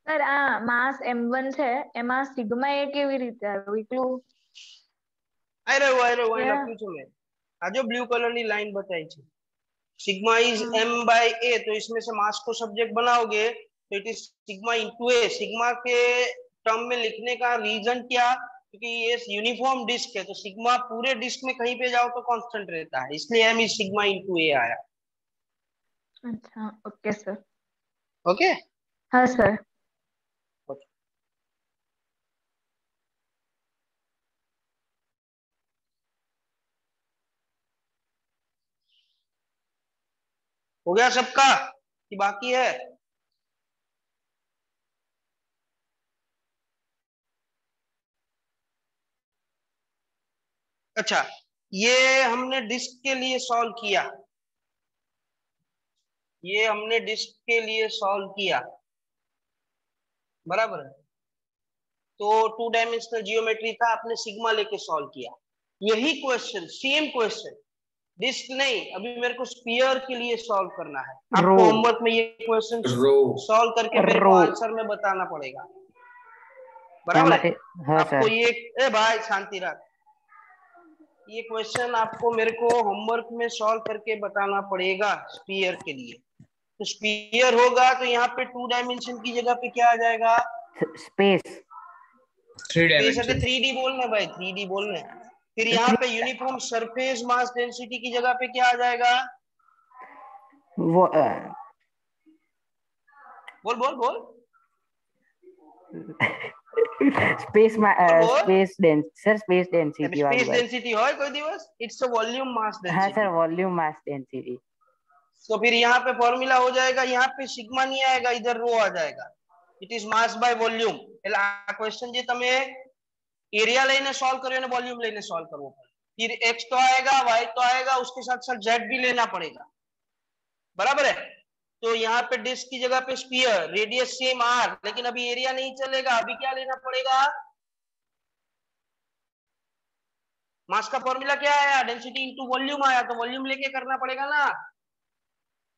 સર આ માસ m1 છે, એમાં સિગ્મા એ કેવી રીતે આવ્યું એકલું? आई रहे लख्યું છે મેં, આ जो ब्लू कलर ની लाइन बताई છે, sigma is m by a, तो इसमें से मास को सब्जेक्ट बनाओगे तो it is sigma into a। Sigma के टर्म में लिखने का रीजन क्या? क्योंकि ये यूनिफॉर्म डिस्क है, तो सिग्मा पूरे डिस्क में कहीं पे जाओ तो कांस्टेंट रहता है, इसलिए m is sigma into a आया। अच्छा ओके सर। ओके हाँ सर। हो गया सबका कि बाकी है? अच्छा, ये हमने डिस्क के लिए सॉल्व किया, ये हमने डिस्क के लिए सॉल्व किया, बराबर है। तो 2 डायमेंशनल जियोमेट्री था, आपने सिग्मा लेके सॉल्व किया। यही क्वेश्चन, सेम क्वेश्चन, डिस्क नहीं, अभी मेरे को स्फीयर के लिए सॉल्व करना है। आपको होमवर्क में ये क्वेश्चन सॉल्व करके मेरे को आंसर में बताना पड़ेगा, बराबर है। हाँ, आपको ये, ए भाई शांति रख, ये क्वेश्चन आपको मेरे को होमवर्क में सॉल्व करके बताना पड़ेगा स्फीयर के लिए। तो स्फीयर होगा तो यहाँ पे 2 डायमेंशन की जगह पे क्या आ जाएगा? स्पेस। 3 डायमेंशन। 3D बोलना भाई, 3D बोलना। फिर यहाँ पे यूनिफॉर्म सरफेस मास डेंसिटी की जगह पे क्या आ जाएगा? वो बोल बोल बोल। स्पेस डेंसिटी वाली स्पेस डेंसिटी होय कोई दिवस, it's a volume mass density. हाँ सर, वॉल्यूम मास डेंसिटी। तो फिर यहाँ पे फॉर्मूला हो जाएगा, यहाँ पे सिग्मा नहीं आएगा, इधर रो आ जाएगा। It is mass by volume. એટલે આ क्वेश्चन જે તમે एरिया लेने सॉल्व करो ने वॉल्यूम लेने सॉल्व करવો પડે। फिर x तो आएगा, y तो आएगा, उसके साथ साथ z भी लेना पड़ेगा, बराबर है। तो यहाँ पे डिस्क की जगह पे स्फीयर, रेडियस सेम r, लेकिन अभी एरिया नहीं चलेगा, अभी क्या लेना पड़ेगा? मास का फॉर्मूला क्या आया? डेंसिटी इनटू वॉल्यूम आया, तो वॉल्यूम लेके करना पड़ेगा ना।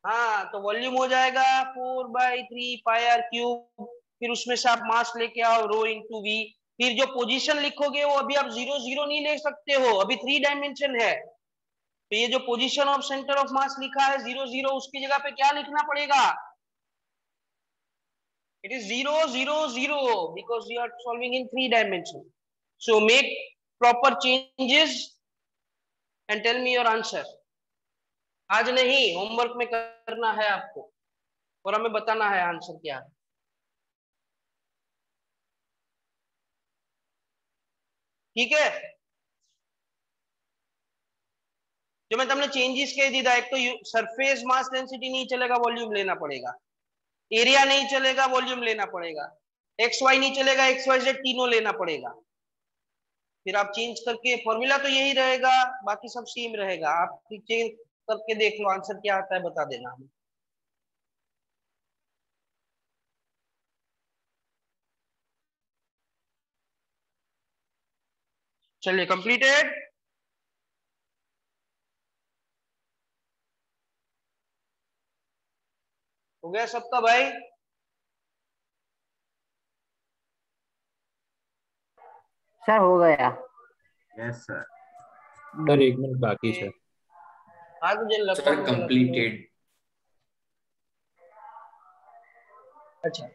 हाँ, तो वॉल्यूम हो जाएगा 4/3 पाई आर क्यूब। फिर उसमें से आप मास लेके आओ, रो इंटू वी। फिर जो पोजीशन लिखोगे वो अभी आप 0 0 नहीं ले सकते हो, अभी 3 डायमेंशन है। तो ये जो पोजीशन ऑफ सेंटर ऑफ मास लिखा है 0 0, उसकी जगह पे क्या लिखना पड़ेगा? It is 0 0 0 because you are solving in 3 dimension. So make proper changes and tell me your answer. आज नहीं, होमवर्क में करना है आपको और हमें बताना है आंसर क्या है। ठीक है, जो मैं तुमने चेंजेस कह दी था, एक तो सरफेस मास डेंसिटी नहीं चलेगा, वॉल्यूम लेना पड़ेगा। एरिया नहीं चलेगा, वॉल्यूम लेना पड़ेगा। एक्स वाई नहीं चलेगा, एक्स वाई जेड तीनों लेना पड़ेगा। फिर आप चेंज करके, फॉर्मूला तो यही रहेगा, बाकी सब सेम रहेगा। आप चेंज करके देख लो, आंसर क्या आता है बता देना हमें। चलिए, कंप्लीटेड। हो गया सबका भाई? सर हो गया। Yes sir. सर 1 मिनट बाकी है। हाँ मुझे सर कंप्लीटेड। अच्छा,